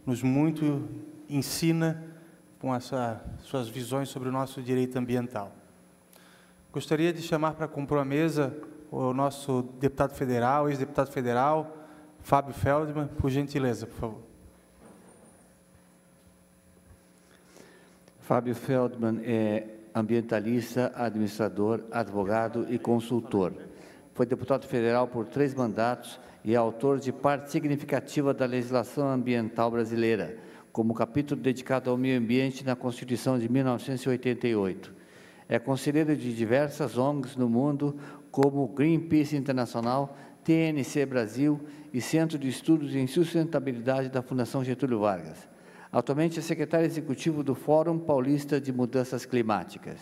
nos muito ensina com suas visões sobre o nosso direito ambiental. Gostaria de chamar para compor a mesa o nosso deputado federal, ex-deputado federal, Fábio Feldman, por gentileza, por favor. Fábio Feldman é ambientalista, administrador, advogado e consultor. Foi deputado federal por 3 mandatos e é autor de parte significativa da legislação ambiental brasileira, como capítulo dedicado ao meio ambiente na Constituição de 1988. É conselheiro de diversas ONGs no mundo, como Greenpeace Internacional, TNC Brasil e Centro de Estudos em Sustentabilidade da Fundação Getúlio Vargas. Atualmente é secretário executivo do Fórum Paulista de Mudanças Climáticas.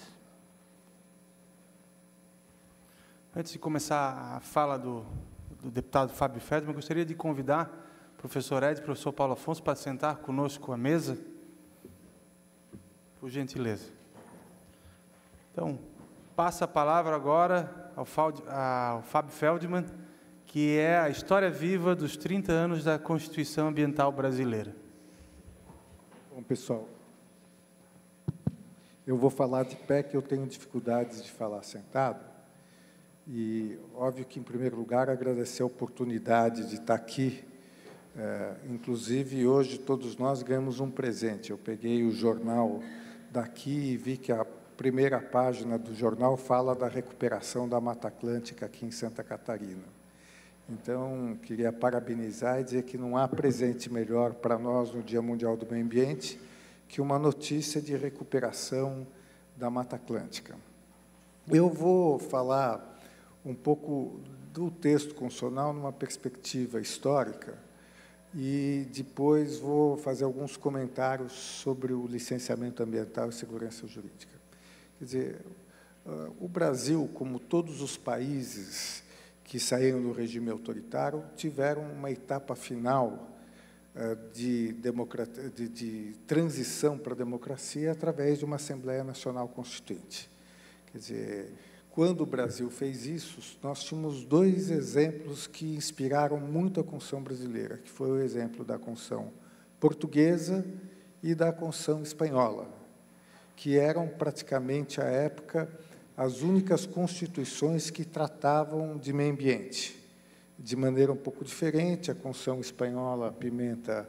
Antes de começar a fala do deputado Fábio Feldman, eu gostaria de convidar o professor Ed e o professor Paulo Afonso para sentar conosco à mesa, por gentileza. Então, passa a palavra agora ao Fábio Feldman, que é a história viva dos 30 anos da Constituição Ambiental Brasileira. Bom, pessoal, eu vou falar de pé, que eu tenho dificuldades de falar sentado. E, óbvio que, em primeiro lugar, agradecer a oportunidade de estar aqui. Inclusive, hoje, todos nós ganhamos um presente. Eu peguei o jornal daqui e vi que a primeira página do jornal fala da recuperação da Mata Atlântica aqui em Santa Catarina. Então, queria parabenizar e dizer que não há presente melhor para nós no Dia Mundial do Meio Ambiente que uma notícia de recuperação da Mata Atlântica. Eu vou falar um pouco do texto constitucional numa perspectiva histórica e depois vou fazer alguns comentários sobre o licenciamento ambiental e segurança jurídica. Quer dizer, o Brasil, como todos os países que saíram do regime autoritário, tiveram uma etapa final de transição para a democracia através de uma Assembleia Nacional Constituinte. Quer dizer, quando o Brasil fez isso, nós tínhamos 2 exemplos que inspiraram muito a Constituição brasileira, que foi o exemplo da Constituição portuguesa e da Constituição espanhola, que eram praticamente, à época, as únicas constituições que tratavam de meio ambiente. De maneira um pouco diferente, a Constituição espanhola apimenta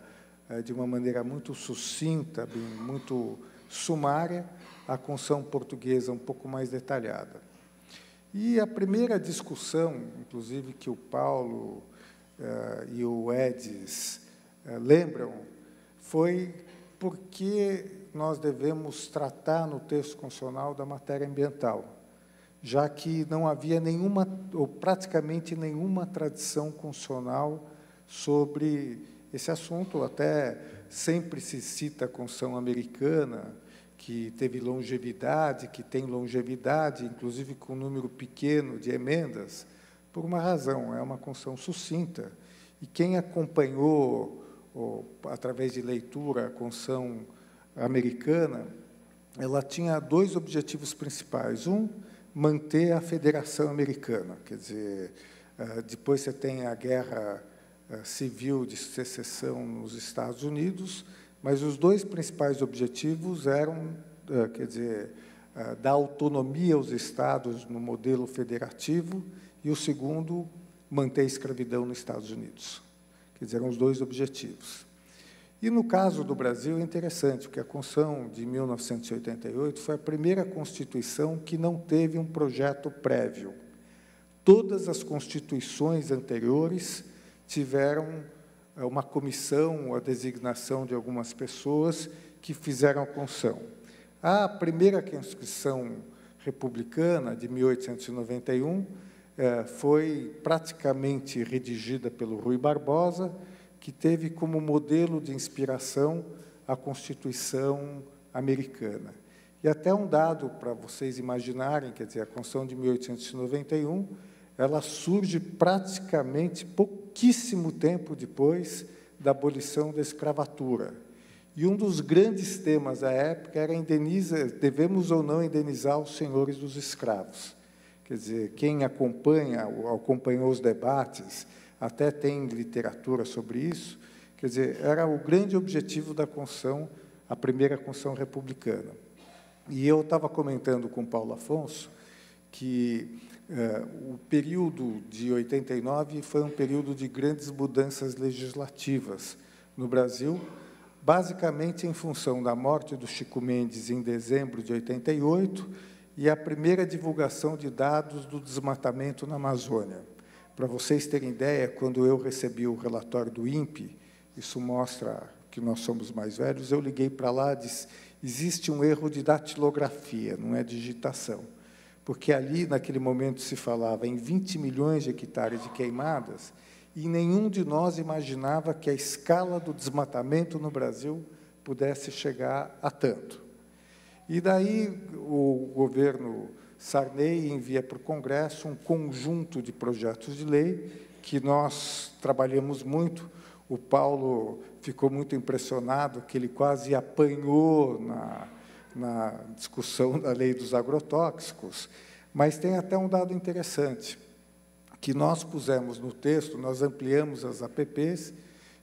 de uma maneira muito sucinta, muito sumária, a Constituição portuguesa um pouco mais detalhada. E a primeira discussão, inclusive, que o Paulo e o Edis lembram, foi por que nós devemos tratar no texto constitucional da matéria ambiental, já que não havia nenhuma, ou praticamente nenhuma, tradição constitucional sobre esse assunto. Até sempre se cita a Constituição americana, que teve longevidade, que tem longevidade, inclusive com um número pequeno de emendas, por uma razão, é uma Constituição sucinta. E quem acompanhou, através de leitura, a Constituição americana, ela tinha 2 objetivos principais. Um, manter a Federação Americana, quer dizer, depois você tem a Guerra Civil de Secessão nos Estados Unidos, mas os 2 principais objetivos eram, quer dizer, dar autonomia aos estados no modelo federativo, e o segundo, manter a escravidão nos Estados Unidos. Quer dizer, eram os 2 objetivos. E, no caso do Brasil, é interessante, porque a Constituição de 1988 foi a primeira Constituição que não teve um projeto prévio. Todas as constituições anteriores tiveram uma comissão, a designação de algumas pessoas que fizeram a Constituição. A primeira Constituição republicana, de 1891, foi praticamente redigida pelo Rui Barbosa, que teve como modelo de inspiração a Constituição americana. E até um dado para vocês imaginarem, quer dizer, a Constituição de 1891, ela surge praticamente pouquíssimo tempo depois da abolição da escravatura. E um dos grandes temas da época era devemos ou não indenizar os senhores dos escravos. Quer dizer, quem acompanhou os debates, até tem literatura sobre isso, quer Quer dizer, era o grande objetivo da Constituição, a primeira Constituição republicana. E eu estava comentando com o Paulo Afonso que o período de 89 foi um período de grandes mudanças legislativas no Brasil, basicamente em função da morte do Chico Mendes em dezembro de 88 e a primeira divulgação de dados do desmatamento na Amazônia. Para vocês terem ideia, quando eu recebi o relatório do INPE, isso mostra que nós somos mais velhos, eu liguei para lá e disse, existe um erro de datilografia, não é digitação, porque ali, naquele momento, se falava em 20 milhões de hectares de queimadas e nenhum de nós imaginava que a escala do desmatamento no Brasil pudesse chegar a tanto. E daí o governo Sarney envia para o Congresso um conjunto de projetos de lei que nós trabalhamos muito. O Paulo ficou muito impressionado, que ele quase apanhou na discussão da lei dos agrotóxicos, mas tem até um dado interessante, que nós pusemos no texto, nós ampliamos as APPs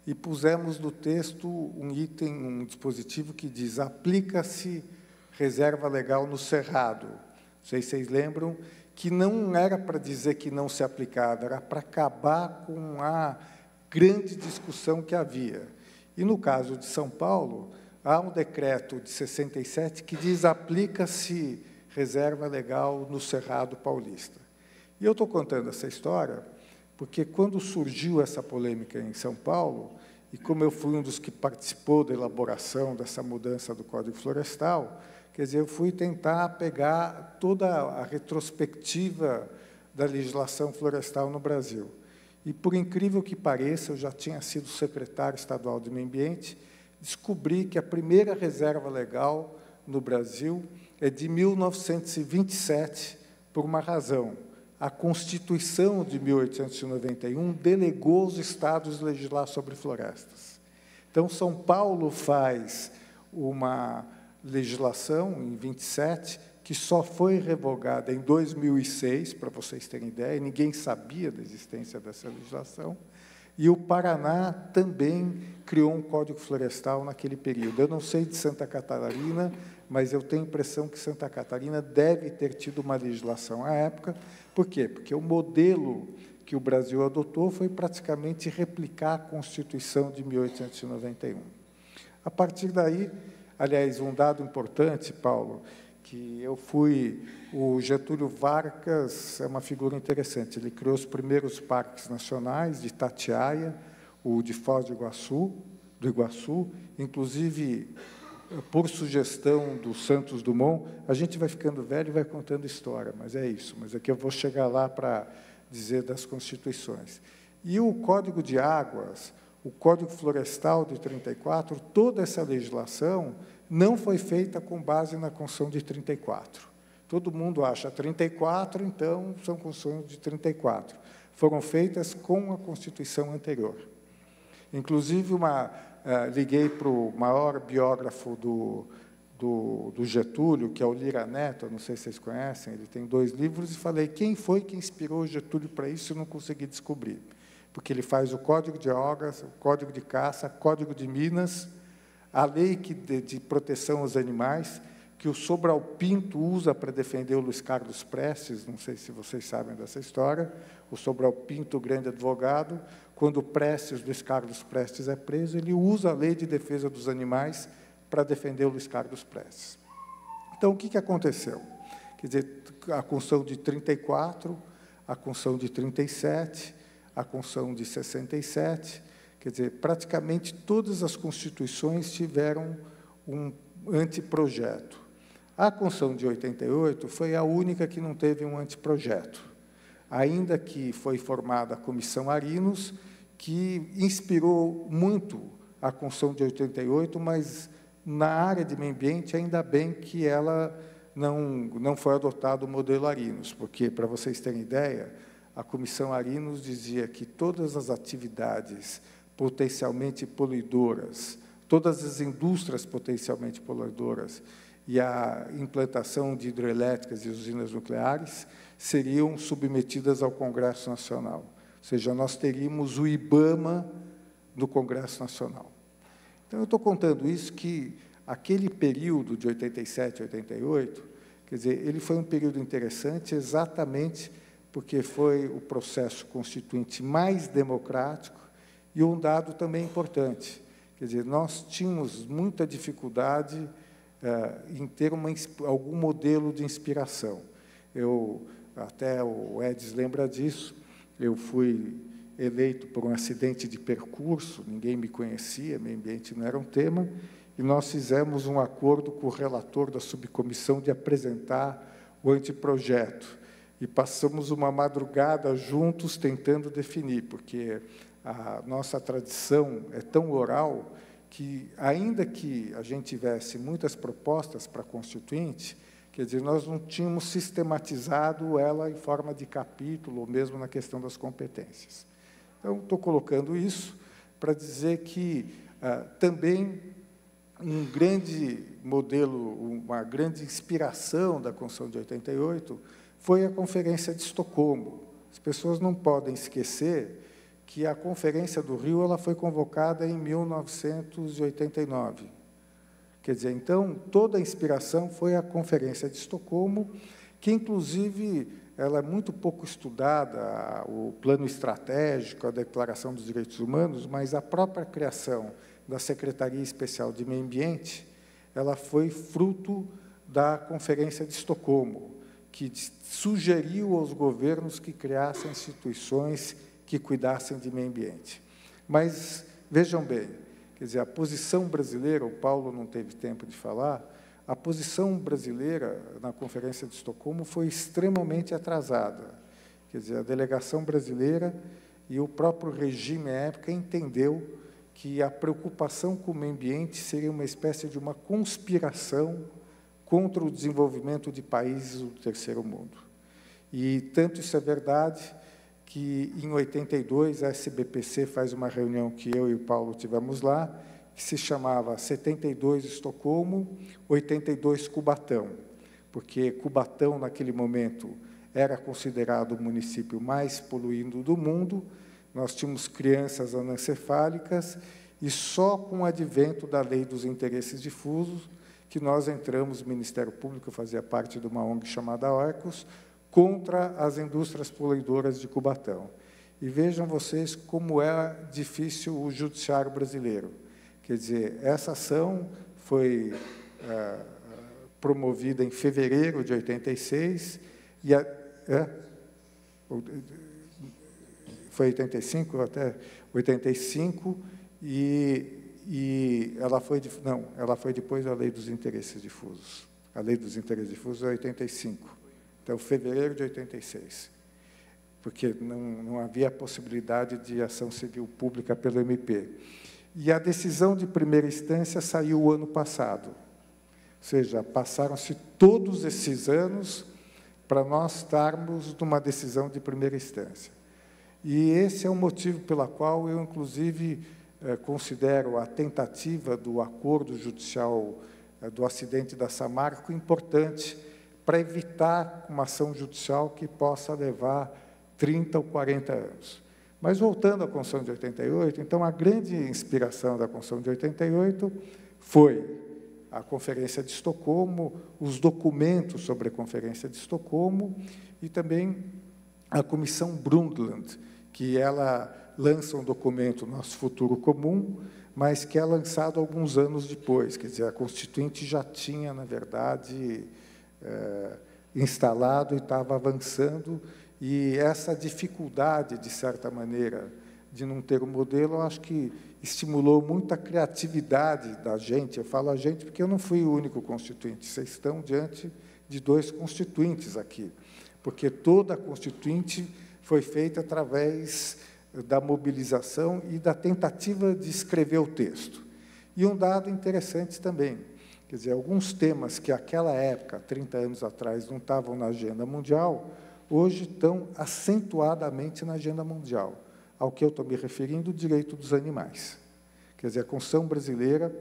e pusemos no texto um item, um dispositivo que diz aplica-se reserva legal no Cerrado. Não sei se vocês lembram, que não era para dizer que não se aplicava, era para acabar com a grande discussão que havia. E, no caso de São Paulo, há um decreto de 67 que diz aplica-se reserva legal no Cerrado Paulista. E eu estou contando essa história porque, quando surgiu essa polêmica em São Paulo, e como eu fui um dos que participou da elaboração dessa mudança do Código Florestal, quer dizer, eu fui tentar pegar toda a retrospectiva da legislação florestal no Brasil. E, por incrível que pareça, eu já tinha sido secretário estadual de Meio Ambiente, descobri que a primeira reserva legal no Brasil é de 1927, por uma razão. A Constituição de 1891 delegou os estados a legislar sobre florestas. Então, São Paulo faz uma legislação, em 27, que só foi revogada em 2006, para vocês terem ideia, ninguém sabia da existência dessa legislação, e o Paraná também criou um Código Florestal naquele período. Eu não sei de Santa Catarina, mas eu tenho a impressão que Santa Catarina deve ter tido uma legislação à época. Por quê? Porque o modelo que o Brasil adotou foi praticamente replicar a Constituição de 1891. A partir daí, aliás, um dado importante, Paulo, que eu fui... O Getúlio Vargas é uma figura interessante. Ele criou os primeiros parques nacionais de Itatiaia, o de Foz do Iguaçu, inclusive, por sugestão do Santos Dumont. A gente vai ficando velho e vai contando história, mas é isso. Mas aqui eu vou chegar lá para dizer das constituições. E o Código de Águas, o Código Florestal de 34, toda essa legislação não foi feita com base na Constituição de 34. Todo mundo acha 34, então são Constituições de 34. Foram feitas com a Constituição anterior. Inclusive, liguei para o maior biógrafo do Getúlio, que é o Lira Neto, não sei se vocês conhecem, ele tem 2 livros, e falei, quem foi que inspirou o Getúlio para isso? Eu não consegui descobrir. Porque ele faz o Código de Águas, o Código de Caça, Código de Minas, a lei de proteção aos animais, que o Sobral Pinto usa para defender o Luiz Carlos Prestes, não sei se vocês sabem dessa história, o Sobral Pinto, o grande advogado, quando o Luiz Carlos Prestes é preso, ele usa a lei de defesa dos animais para defender o Luiz Carlos Prestes. Então, o que aconteceu? Quer dizer, a Constituição de 34, a Constituição de 37, a Constituição de 67, quer dizer, praticamente todas as constituições tiveram um anteprojeto. A Constituição de 88 foi a única que não teve um anteprojeto, ainda que foi formada a Comissão Arinos, que inspirou muito a Constituição de 88, mas na área de meio ambiente, ainda bem que ela não foi adotado o modelo Arinos, porque, para vocês terem ideia, a Comissão Arinos dizia que todas as atividades potencialmente poluidoras, todas as indústrias potencialmente poluidoras e a implantação de hidrelétricas e usinas nucleares seriam submetidas ao Congresso Nacional. Ou seja, nós teríamos o IBAMA no Congresso Nacional. Então, eu estou contando isso, que aquele período de 87, 88, quer dizer, ele foi um período interessante exatamente porque foi o processo constituinte mais democrático e um dado também importante. Quer dizer, nós tínhamos muita dificuldade em ter algum modelo de inspiração. Até o Edis lembra disso, eu fui eleito por um acidente de percurso, ninguém me conhecia, meio ambiente não era um tema, e nós fizemos um acordo com o relator da subcomissão de apresentar o anteprojeto. E passamos uma madrugada juntos tentando definir, porque a nossa tradição é tão oral que, ainda que a gente tivesse muitas propostas para a Constituinte, quer dizer, nós não tínhamos sistematizado ela em forma de capítulo, ou mesmo na questão das competências. Então, estou colocando isso para dizer que também um grande modelo, uma grande inspiração da Constituição de 88 foi a Conferência de Estocolmo. As pessoas não podem esquecer que a Conferência do Rio ela foi convocada em 1989. Quer dizer, então, toda a inspiração foi a Conferência de Estocolmo, que, inclusive, ela é muito pouco estudada, o plano estratégico, a Declaração dos Direitos Humanos, mas a própria criação da Secretaria Especial de Meio Ambiente, ela foi fruto da Conferência de Estocolmo, que sugeriu aos governos que criassem instituições que cuidassem de meio ambiente. Mas, vejam bem, quer dizer, a posição brasileira, o Paulo não teve tempo de falar, a posição brasileira na Conferência de Estocolmo foi extremamente atrasada. Quer dizer, a delegação brasileira e o próprio regime à época entendeu que a preocupação com o meio ambiente seria uma espécie de uma conspiração contra o desenvolvimento de países do terceiro mundo. E tanto isso é verdade que, em 82, a SBPC faz uma reunião que eu e o Paulo tivemos lá, que se chamava 72 Estocolmo, 82 Cubatão, porque Cubatão, naquele momento, era considerado o município mais poluído do mundo, nós tínhamos crianças anencefálicas, e só com o advento da Lei dos Interesses Difusos, que nós entramos, o Ministério Público fazia parte de uma ONG chamada Arcos, contra as indústrias poluidoras de Cubatão. E vejam vocês como é difícil o judiciário brasileiro. Quer dizer, essa ação foi promovida em fevereiro de 86, e foi 85 até 85, e ela foi depois da Lei dos Interesses Difusos. A Lei dos Interesses Difusos é 85. Então, fevereiro de 86, porque não havia possibilidade de ação civil pública pelo MP. E a decisão de primeira instância saiu o ano passado, ou seja, passaram-se todos esses anos para nós estarmos numa decisão de primeira instância. E esse é o motivo pelo qual eu, inclusive, considero a tentativa do acordo judicial do acidente da Samarco importante, para evitar uma ação judicial que possa levar 30 ou 40 anos. Mas, voltando à Constituição de 88, então, a grande inspiração da Constituição de 88 foi a Conferência de Estocolmo, os documentos sobre a Conferência de Estocolmo e também a Comissão Brundtland, que ela lança um documento, Nosso Futuro Comum, mas que é lançado alguns anos depois. Quer dizer, a Constituinte já tinha, na verdade, instalado e estava avançando, e essa dificuldade, de certa maneira, de não ter um modelo, eu acho que estimulou muito a criatividade da gente. Eu falo a gente porque eu não fui o único constituinte, vocês estão diante de 2 constituintes aqui, porque toda a Constituinte foi feita através da mobilização e da tentativa de escrever o texto. E um dado interessante também, quer dizer, alguns temas que, naquela época, 30 anos atrás, não estavam na agenda mundial, hoje estão acentuadamente na agenda mundial. Ao que eu estou me referindo, o direito dos animais. Quer dizer, a Constituição brasileira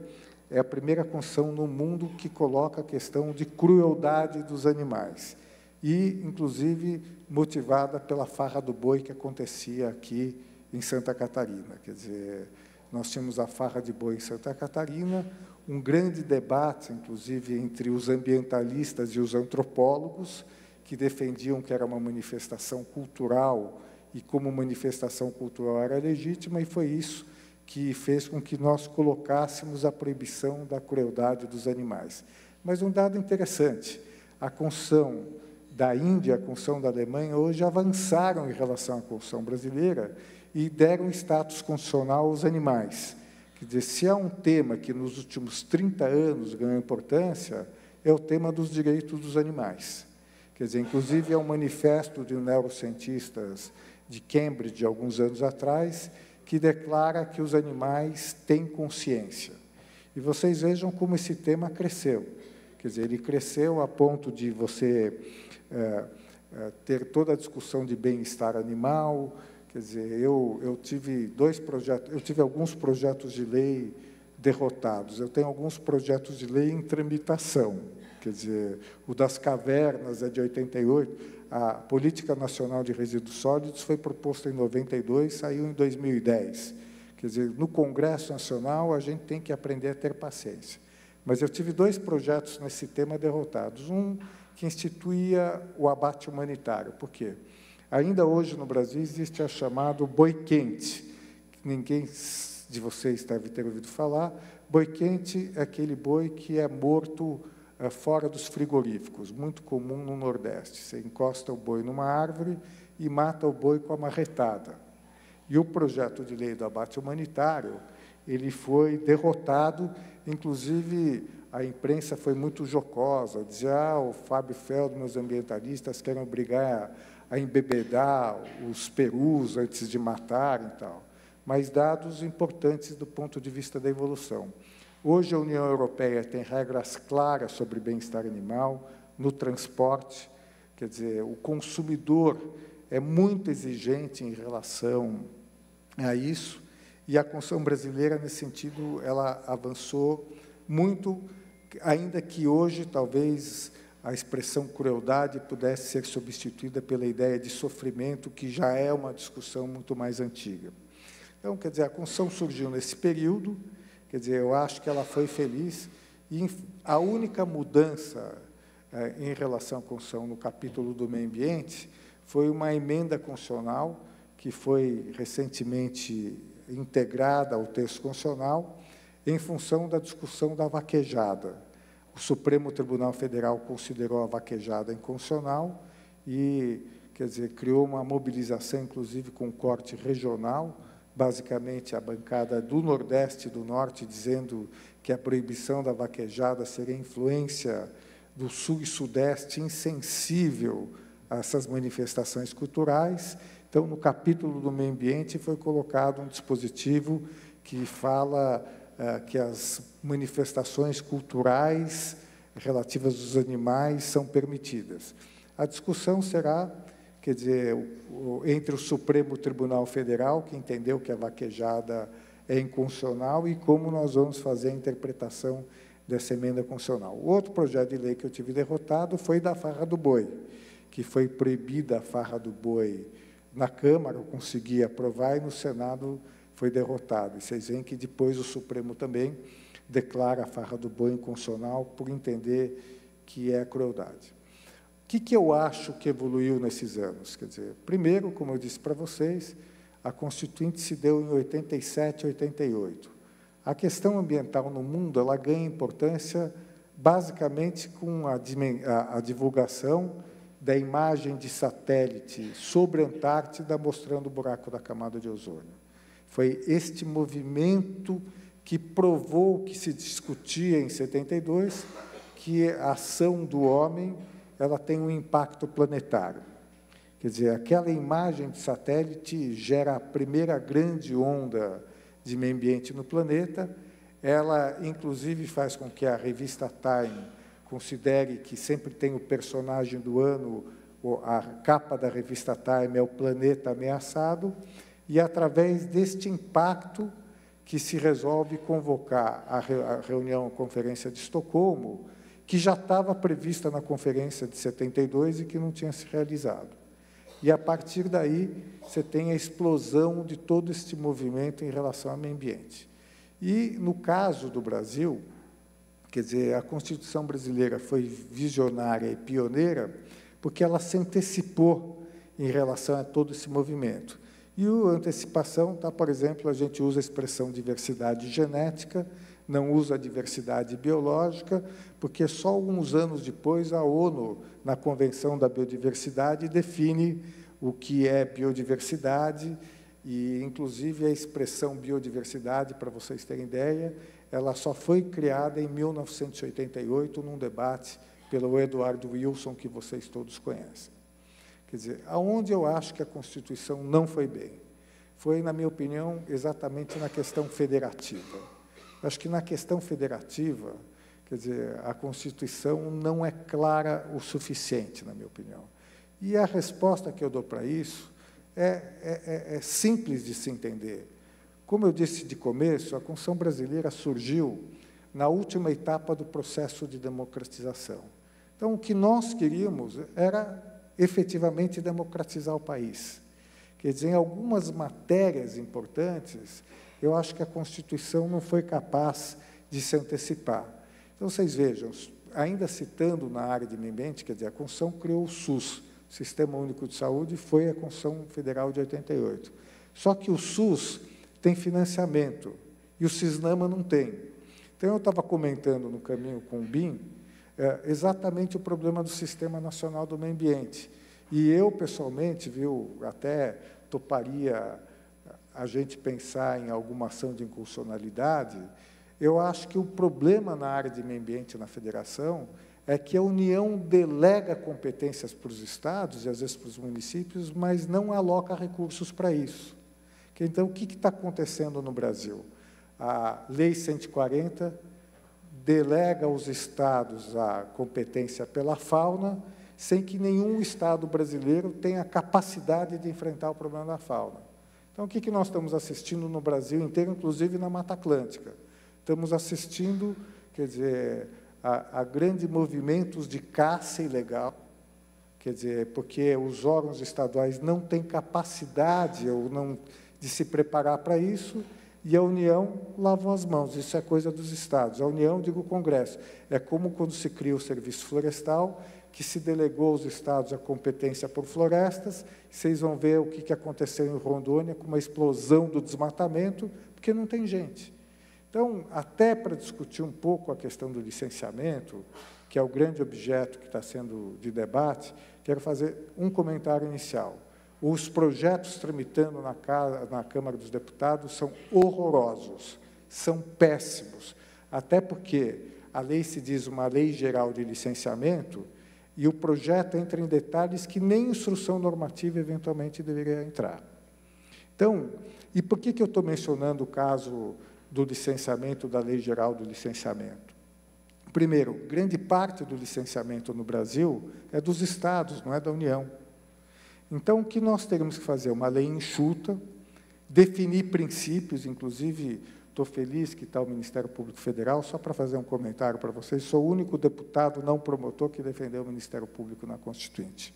é a primeira Constituição no mundo que coloca a questão de crueldade dos animais, e, inclusive, motivada pela farra do boi que acontecia aqui em Santa Catarina. Quer dizer, nós tínhamos a farra de boi em Santa Catarina, um grande debate, inclusive, entre os ambientalistas e os antropólogos, que defendiam que era uma manifestação cultural e, como manifestação cultural, era legítima, e foi isso que fez com que nós colocássemos a proibição da crueldade dos animais. Mas um dado interessante, a Constituição da Índia, a Constituição da Alemanha, hoje avançaram em relação à Constituição brasileira e deram status constitucional aos animais. Quer dizer, se há um tema que nos últimos 30 anos ganhou importância, é o tema dos direitos dos animais. Quer dizer, inclusive, é um manifesto de neurocientistas de Cambridge, de alguns anos atrás, que declara que os animais têm consciência. E vocês vejam como esse tema cresceu. Quer dizer, ele cresceu a ponto de você ter toda a discussão de bem-estar animal. Quer dizer, eu tive alguns projetos de lei derrotados. Eu tenho alguns projetos de lei em tramitação. Quer dizer, o das cavernas é de 88. A Política Nacional de Resíduos Sólidos foi proposta em 92, saiu em 2010. Quer dizer, no Congresso Nacional, a gente tem que aprender a ter paciência. Mas eu tive 2 projetos nesse tema derrotados. Um que instituía o abate humanitário. Por quê? Ainda hoje, no Brasil, existe a chamada boi quente, que ninguém de vocês deve ter ouvido falar. Boi quente é aquele boi que é morto fora dos frigoríficos, muito comum no Nordeste. Você encosta o boi numa árvore e mata o boi com a marretada. E o projeto de lei do abate humanitário, ele foi derrotado, inclusive a imprensa foi muito jocosa, dizia, o Fábio Feldman, os ambientalistas querem obrigar a embebedar os perus antes de matar e tal. Mas dados importantes do ponto de vista da evolução. Hoje, a União Europeia tem regras claras sobre bem-estar animal, no transporte, quer dizer, o consumidor é muito exigente em relação a isso, e a Constituição brasileira, nesse sentido, ela avançou muito, ainda que hoje, talvez, a expressão crueldade pudesse ser substituída pela ideia de sofrimento, que já é uma discussão muito mais antiga. Então, quer dizer, a Constituição surgiu nesse período, quer dizer, eu acho que ela foi feliz, e a única mudança em relação à Constituição no capítulo do meio ambiente foi uma emenda constitucional que foi recentemente integrada ao texto constitucional em função da discussão da vaquejada. O Supremo Tribunal Federal considerou a vaquejada inconstitucional e, quer dizer, criou uma mobilização, inclusive com corte regional, basicamente a bancada do Nordeste e do Norte, dizendo que a proibição da vaquejada seria influência do Sul e Sudeste insensível a essas manifestações culturais. Então, no capítulo do meio ambiente, foi colocado um dispositivo que fala que as manifestações culturais relativas aos animais são permitidas. A discussão será, quer dizer, entre o Supremo Tribunal Federal, que entendeu que a vaquejada é inconstitucional, e como nós vamos fazer a interpretação dessa emenda constitucional. O outro projeto de lei que eu tive derrotado foi da farra do boi, que foi proibida a farra do boi na Câmara, eu consegui aprovar, e no Senado foi derrotado. E vocês veem que depois o Supremo também declara a farra do boi inconstitucional por entender que é crueldade. O que eu acho que evoluiu nesses anos? Quer dizer, primeiro, como eu disse para vocês, a Constituinte se deu em 87, 88. A questão ambiental no mundo ela ganha importância basicamente com a divulgação da imagem de satélite sobre a Antártida mostrando o buraco da camada de ozônio. Foi este movimento que provou o que se discutia em 72, que a ação do homem ela tem um impacto planetário. Quer dizer, aquela imagem de satélite gera a primeira grande onda de meio ambiente no planeta. Ela, inclusive, faz com que a revista Time considere que sempre tem o personagem do ano, a capa da revista Time é o planeta ameaçado, e através deste impacto que se resolve convocar a reunião, a Conferência de Estocolmo, que já estava prevista na Conferência de 72 e que não tinha se realizado. E, a partir daí, você tem a explosão de todo este movimento em relação ao meio ambiente. E, no caso do Brasil, quer dizer, a Constituição brasileira foi visionária e pioneira porque ela se antecipou em relação a todo esse movimento. E a antecipação está, por exemplo, a gente usa a expressão diversidade genética, não usa a diversidade biológica, porque só alguns anos depois a ONU, na Convenção da Biodiversidade, define o que é biodiversidade, e, inclusive, a expressão biodiversidade, para vocês terem ideia, ela só foi criada em 1988, num debate pelo Edward Wilson, que vocês todos conhecem. Quer dizer, aonde eu acho que a Constituição não foi bem? Foi, na minha opinião, exatamente na questão federativa. Eu acho que na questão federativa, quer dizer, a Constituição não é clara o suficiente, na minha opinião. E a resposta que eu dou para isso é simples de se entender. Como eu disse de começo, a Constituição brasileira surgiu na última etapa do processo de democratização. Então, o que nós queríamos era, efetivamente, democratizar o país. Quer dizer, em algumas matérias importantes, eu acho que a Constituição não foi capaz de se antecipar. Então, vocês vejam, ainda citando na área de meio ambiente, quer dizer, a Constituição criou o SUS, Sistema Único de Saúde, foi a Constituição Federal de 88. Só que o SUS tem financiamento, e o Cisnama não tem. Então, eu estava comentando no caminho com o BIM, exatamente o problema do Sistema Nacional do Meio Ambiente. E eu, pessoalmente, até toparia a gente pensar em alguma ação de inconstitucionalidade. Eu acho que o problema na área de meio ambiente na federação é que a União delega competências para os estados e, às vezes, para os municípios, mas não aloca recursos para isso. Então, o que está acontecendo no Brasil? A Lei 140 delega aos estados a competência pela fauna, sem que nenhum estado brasileiro tenha capacidade de enfrentar o problema da fauna. Então, o que nós estamos assistindo no Brasil inteiro, inclusive na Mata Atlântica? Estamos assistindo, quer dizer, a grandes movimentos de caça ilegal, quer dizer, porque os órgãos estaduais não têm capacidade ou não de se preparar para isso, e a União lavou as mãos. Isso é coisa dos estados. A União, digo o Congresso, é como quando se cria o Serviço Florestal, que se delegou aos estados a competência por florestas. Vocês vão ver o que aconteceu em Rondônia, com uma explosão do desmatamento, porque não tem gente. Então, até para discutir um pouco a questão do licenciamento, que é o grande objeto que está sendo de debate, quero fazer um comentário inicial. Os projetos tramitando na Câmara dos Deputados são horrorosos, são péssimos, até porque a lei se diz uma lei geral de licenciamento e o projeto entra em detalhes que nem instrução normativa eventualmente deveria entrar. Então, e por que eu estou mencionando o caso do licenciamento, da Lei Geral do Licenciamento? Primeiro, grande parte do licenciamento no Brasil é dos estados, não é da União. Então, o que nós teremos que fazer? Uma lei enxuta, definir princípios, inclusive, estou feliz que está o Ministério Público Federal, só para fazer um comentário para vocês, sou o único deputado não promotor que defendeu o Ministério Público na Constituinte,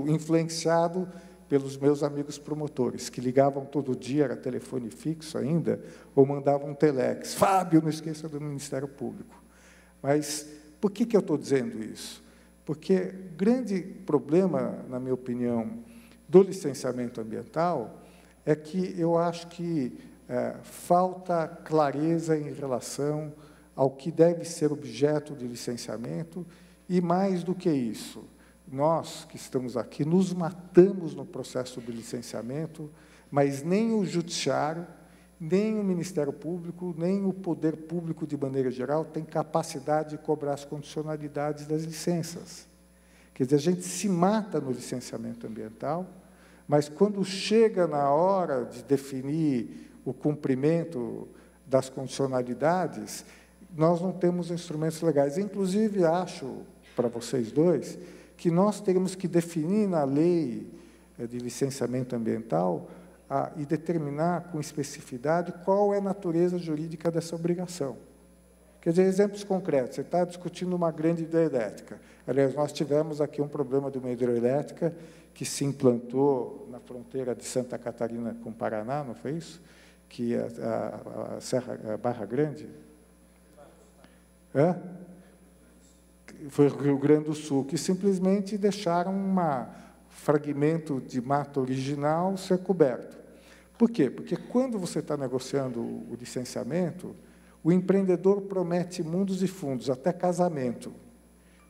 influenciado pelos meus amigos promotores, que ligavam todo dia, era telefone fixo ainda, ou mandavam um telex. Fábio, não esqueça do Ministério Público. Mas por que eu estou dizendo isso? Porque o grande problema, na minha opinião, do licenciamento ambiental é que eu acho que falta clareza em relação ao que deve ser objeto de licenciamento e, mais do que isso, nós que estamos aqui nos matamos no processo do licenciamento, mas nem o Judiciário, nem o Ministério Público, nem o Poder Público, de maneira geral, tem capacidade de cobrar as condicionalidades das licenças. Quer dizer, a gente se mata no licenciamento ambiental, mas quando chega na hora de definir o cumprimento das condicionalidades, nós não temos instrumentos legais. Inclusive, acho, para vocês dois, que nós teremos que definir na lei de licenciamento ambiental e determinar com especificidade qual é a natureza jurídica dessa obrigação. Quer dizer, exemplos concretos. Você está discutindo uma grande hidrelétrica. Aliás, nós tivemos aqui um problema de uma hidrelétrica que se implantou na fronteira de Santa Catarina com o Paraná, não foi isso? Que a Barra Grande? Foi o Rio Grande do Sul, que simplesmente deixaram um fragmento de mata original ser coberto. Por quê? Porque quando você está negociando o licenciamento, o empreendedor promete mundos e fundos, até casamento.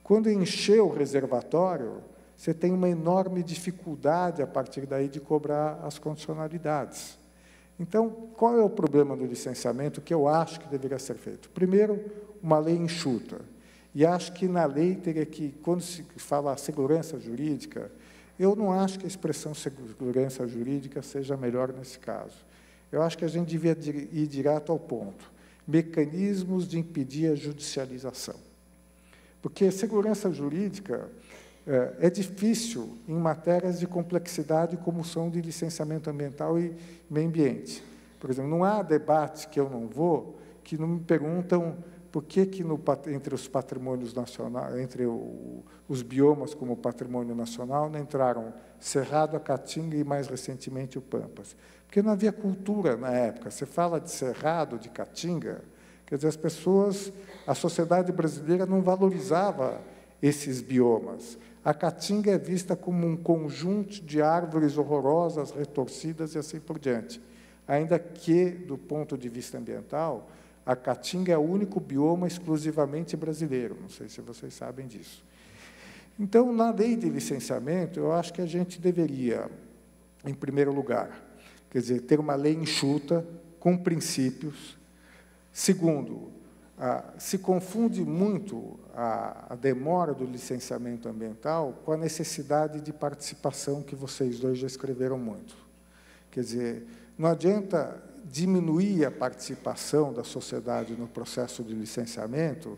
Quando encher o reservatório, você tem uma enorme dificuldade, a partir daí, de cobrar as condicionalidades. Então, qual é o problema do licenciamento que eu acho que deveria ser feito? Primeiro, uma lei enxuta. E acho que na lei teria que, quando se fala segurança jurídica, eu não acho que a expressão segurança jurídica seja melhor nesse caso. Eu acho que a gente devia ir direto ao ponto. Mecanismos de impedir a judicialização. Porque segurança jurídica é difícil em matérias de complexidade como são de licenciamento ambiental e meio ambiente. Por exemplo, não há debate que eu não vou, que não me perguntam por que entre os patrimônios nacionais, entre os biomas como patrimônio nacional, não entraram Cerrado, a Caatinga e, mais recentemente, o Pampas. Porque não havia cultura na época. Você fala de Cerrado, de Caatinga, quer dizer, as pessoas, a sociedade brasileira não valorizava esses biomas. A Caatinga é vista como um conjunto de árvores horrorosas, retorcidas e assim por diante. Ainda que, do ponto de vista ambiental, a Caatinga é o único bioma exclusivamente brasileiro. Não sei se vocês sabem disso. Então, na lei de licenciamento, eu acho que a gente deveria, em primeiro lugar, quer dizer, ter uma lei enxuta, com princípios. Segundo, se confunde muito a demora do licenciamento ambiental com a necessidade de participação que vocês dois já escreveram muito. Quer dizer, não adianta diminuir a participação da sociedade no processo de licenciamento,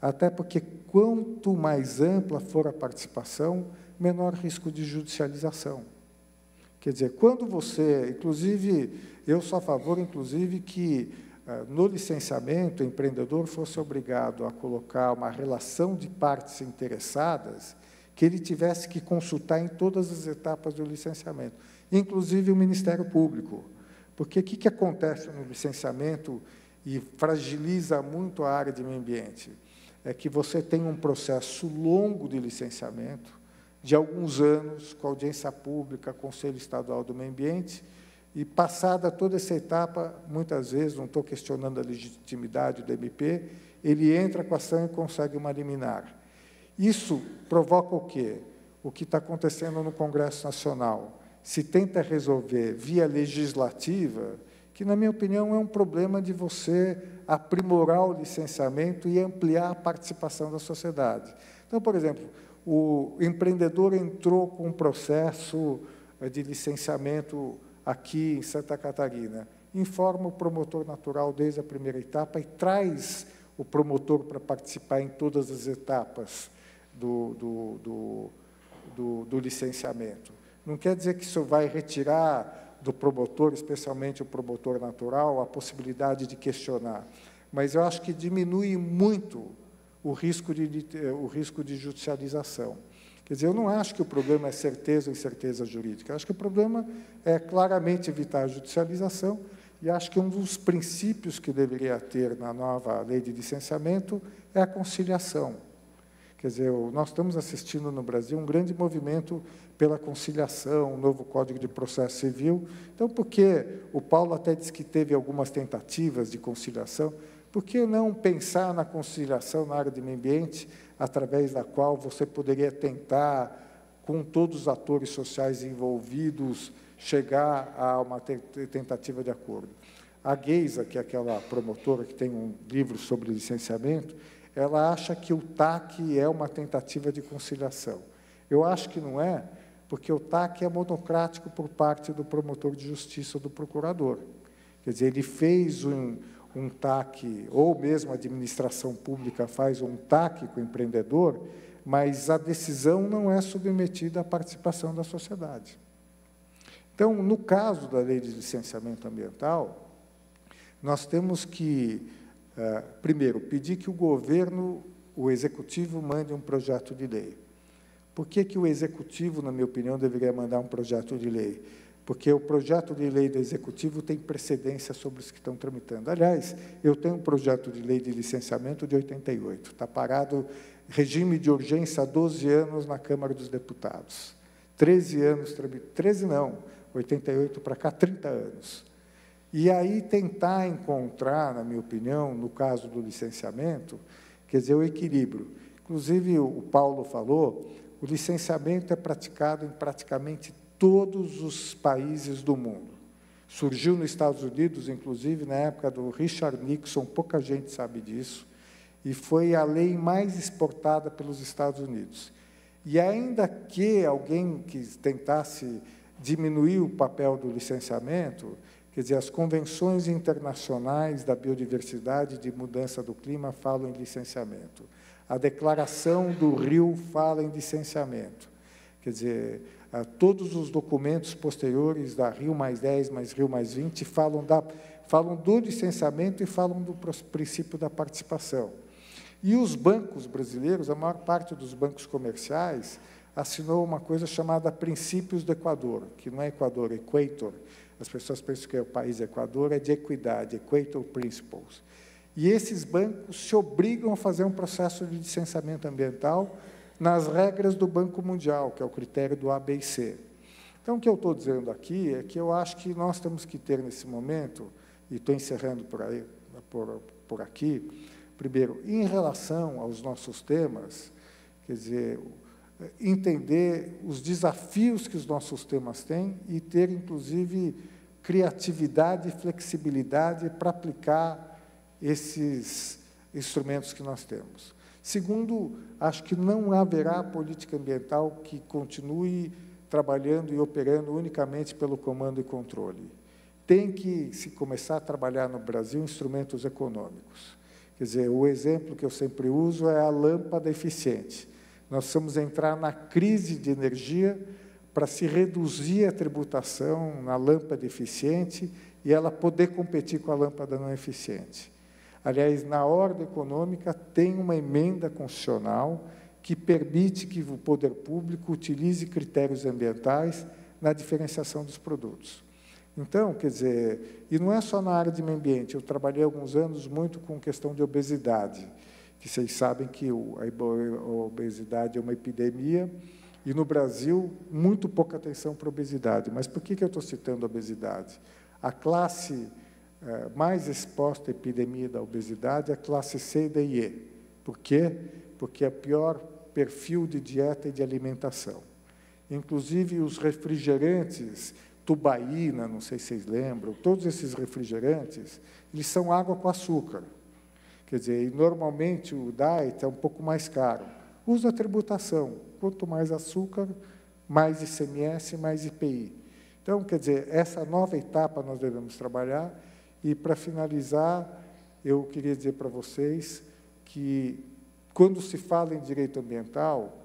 até porque, quanto mais ampla for a participação, menor risco de judicialização. Quer dizer, quando você, inclusive, eu sou a favor, inclusive, que no licenciamento o empreendedor fosse obrigado a colocar uma relação de partes interessadas que ele tivesse que consultar em todas as etapas do licenciamento, inclusive o Ministério Público. Porque o que acontece no licenciamento e fragiliza muito a área de meio ambiente? É que você tem um processo longo de licenciamento, de alguns anos, com audiência pública, Conselho Estadual do Meio Ambiente, e passada toda essa etapa, muitas vezes, não estou questionando a legitimidade do MP, ele entra com a ação e consegue uma liminar. Isso provoca o quê? O que está acontecendo no Congresso Nacional. Se tenta resolver via legislativa, que, na minha opinião, é um problema de você aprimorar o licenciamento e ampliar a participação da sociedade. Então, por exemplo, o empreendedor entrou com um processo de licenciamento aqui em Santa Catarina, informa o promotor natural desde a primeira etapa e traz o promotor para participar em todas as etapas do licenciamento. Não quer dizer que isso vai retirar do promotor, especialmente o promotor natural, a possibilidade de questionar, mas eu acho que diminui muito o risco de judicialização. Quer dizer, eu não acho que o problema é certeza ou incerteza jurídica, eu acho que o problema é claramente evitar a judicialização, e acho que um dos princípios que deveria ter na nova lei de licenciamento é a conciliação. Quer dizer, nós estamos assistindo no Brasil um grande movimento pela conciliação, um novo Código de Processo Civil. Então, por que o Paulo até disse que teve algumas tentativas de conciliação? Por que não pensar na conciliação na área de meio ambiente, através da qual você poderia tentar, com todos os atores sociais envolvidos, chegar a uma tentativa de acordo? A Geisa, que é aquela promotora que tem um livro sobre licenciamento, ela acha que o TAC é uma tentativa de conciliação. Eu acho que não é, porque o TAC é monocrático por parte do promotor de justiça ou do procurador. Quer dizer, ele fez um TAC, ou mesmo a administração pública faz um TAC com o empreendedor, mas a decisão não é submetida à participação da sociedade. Então, no caso da lei de licenciamento ambiental, nós temos que Primeiro, pedir que o governo, o executivo, mande um projeto de lei. Por que o executivo, na minha opinião, deveria mandar um projeto de lei? Porque o projeto de lei do executivo tem precedência sobre os que estão tramitando. Aliás, eu tenho um projeto de lei de licenciamento de 88, está parado, regime de urgência há 12 anos na Câmara dos Deputados. 13 anos, 13 não, 88 para cá, 30 anos. E aí tentar encontrar, na minha opinião, no caso do licenciamento, quer dizer, o equilíbrio. Inclusive, o Paulo falou, o licenciamento é praticado em praticamente todos os países do mundo. Surgiu nos Estados Unidos, inclusive, na época do Richard Nixon, pouca gente sabe disso, e foi a lei mais exportada pelos Estados Unidos. E ainda que alguém que tentasse diminuir o papel do licenciamento, quer dizer, as convenções internacionais da biodiversidade e de mudança do clima falam em licenciamento. A Declaração do Rio fala em licenciamento. Quer dizer, todos os documentos posteriores da Rio+10, mais Rio+20, falam do licenciamento e falam do princípio da participação. E os bancos brasileiros, a maior parte dos bancos comerciais, assinou uma coisa chamada Princípios do Equador, que não é Equador, é Equator. As pessoas pensam que é o país Equador, é de equidade, Equator Principles. E esses bancos se obrigam a fazer um processo de licenciamento ambiental nas regras do Banco Mundial, que é o critério do A, B e C. Então, o que eu estou dizendo aqui é que eu acho que nós temos que ter, nesse momento, e estou encerrando por aqui, primeiro, em relação aos nossos temas, quer dizer, entender os desafios que os nossos temas têm e ter, inclusive, criatividade e flexibilidade para aplicar esses instrumentos que nós temos. Segundo, acho que não haverá política ambiental que continue trabalhando e operando unicamente pelo comando e controle. Tem que se começar a trabalhar no Brasil instrumentos econômicos. Quer dizer, o exemplo que eu sempre uso é a lâmpada eficiente. Nós precisamos entrar na crise de energia para se reduzir a tributação na lâmpada eficiente e ela poder competir com a lâmpada não eficiente. Aliás, na ordem econômica, tem uma emenda constitucional que permite que o poder público utilize critérios ambientais na diferenciação dos produtos. Então, quer dizer, e não é só na área de meio ambiente, eu trabalhei alguns anos muito com questão de obesidade, que vocês sabem que a obesidade é uma epidemia, e no Brasil, muito pouca atenção para a obesidade. Mas por que eu estou citando a obesidade? A classe mais exposta à epidemia da obesidade é a classe C, D e E. Por quê? Porque é o pior perfil de dieta e de alimentação. Inclusive, os refrigerantes, tubaína, não sei se vocês lembram, todos esses refrigerantes, eles são água com açúcar. Quer dizer, e normalmente o diet é um pouco mais caro. Usa a tributação. Quanto mais açúcar, mais ICMS, mais IPI. Então, quer dizer, essa nova etapa nós devemos trabalhar. E, para finalizar, eu queria dizer para vocês que, quando se fala em direito ambiental,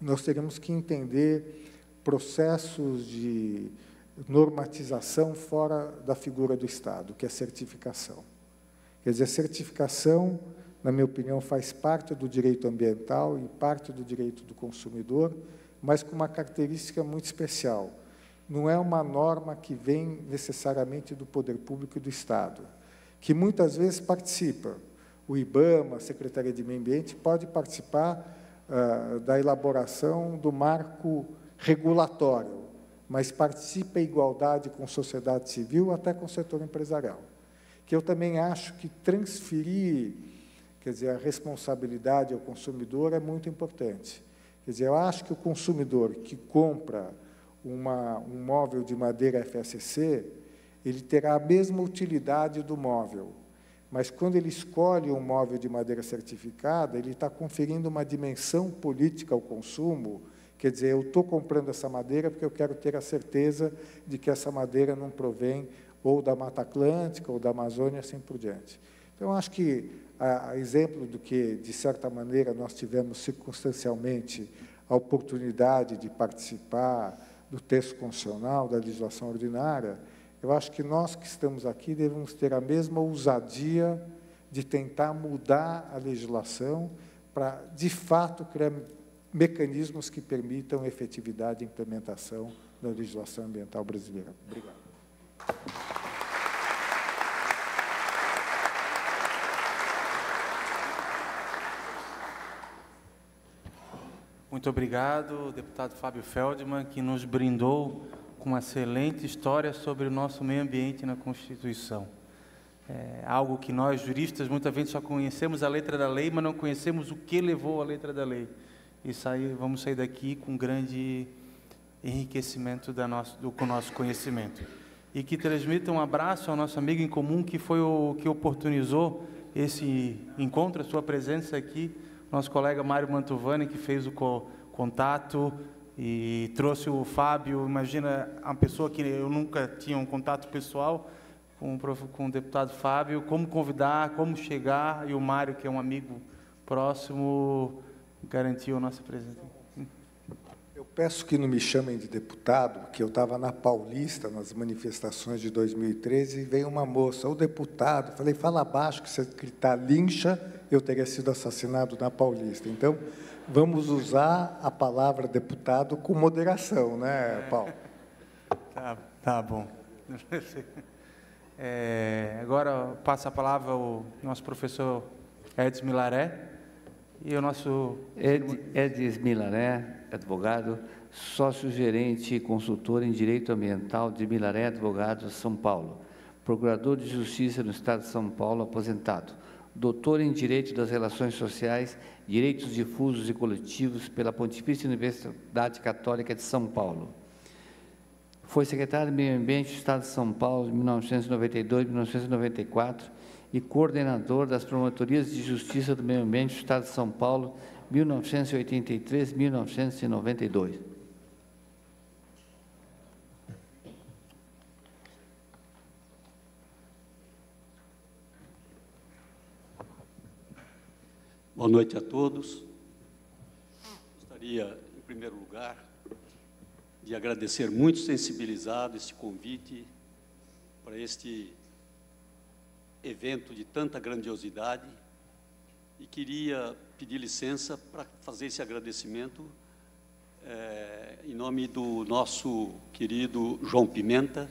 nós teremos que entender processos de normatização fora da figura do Estado, que é a certificação. Quer dizer, a certificação, na minha opinião, faz parte do direito ambiental e parte do direito do consumidor, mas com uma característica muito especial. Não é uma norma que vem necessariamente do poder público e do Estado, que muitas vezes participa. O IBAMA, a Secretaria de Meio Ambiente, pode participar da elaboração do marco regulatório, mas participa em igualdade com a sociedade civil, até com o setor empresarial. Que eu também acho que transferir, quer dizer, a responsabilidade ao consumidor é muito importante. Quer dizer, eu acho que o consumidor que compra um móvel de madeira FSC, ele terá a mesma utilidade do móvel, mas quando ele escolhe um móvel de madeira certificada, ele está conferindo uma dimensão política ao consumo, quer dizer, eu estou comprando essa madeira porque eu quero ter a certeza de que essa madeira não provém ou da Mata Atlântica, ou da Amazônia, assim por diante. Então, acho que, a exemplo do que, de certa maneira, nós tivemos circunstancialmente a oportunidade de participar do texto constitucional, da legislação ordinária, eu acho que nós que estamos aqui devemos ter a mesma ousadia de tentar mudar a legislação para, de fato, criar mecanismos que permitam efetividade e implementação da legislação ambiental brasileira. Obrigado. Muito obrigado, deputado Fábio Feldman, que nos brindou com uma excelente história sobre o nosso meio ambiente na Constituição. É algo que nós, juristas, muitas vezes só conhecemos a letra da lei, mas não conhecemos o que levou a letra da lei. E vamos sair daqui com grande enriquecimento com o nosso conhecimento. E que transmita um abraço ao nosso amigo em comum, que foi o que oportunizou esse encontro, a sua presença aqui, nosso colega Mário Mantovani, que fez o contato e trouxe o Fábio. Imagina, uma pessoa que eu nunca tinha um contato pessoal com o deputado Fábio, como convidar, como chegar, e o Mário, que é um amigo próximo, garantiu a nossa presença. Eu peço que não me chamem de deputado, porque eu estava na Paulista, nas manifestações de 2013, e veio uma moça, o deputado, falei, fala baixo, que se gritar lincha, eu teria sido assassinado na Paulista. Então, vamos usar a palavra deputado com moderação, né, Paulo? Tá bom. Agora passa a palavra ao nosso professor Edson Milaré, e o nosso... Edson Milaré, advogado, sócio-gerente e consultor em Direito Ambiental de Milaré Advogados, São Paulo, procurador de Justiça no Estado de São Paulo, aposentado, doutor em Direito das Relações Sociais, Direitos Difusos e Coletivos pela Pontifícia Universidade Católica de São Paulo. Foi secretário de Meio Ambiente do Estado de São Paulo de 1992 a 1994 e coordenador das Promotorias de Justiça do Meio Ambiente do Estado de São Paulo 1983 a 1992. Boa noite a todos. Gostaria, em primeiro lugar, de agradecer muito sensibilizado este convite para este evento de tanta grandiosidade, e queria pedir licença para fazer esse agradecimento em nome do nosso querido João Pimenta,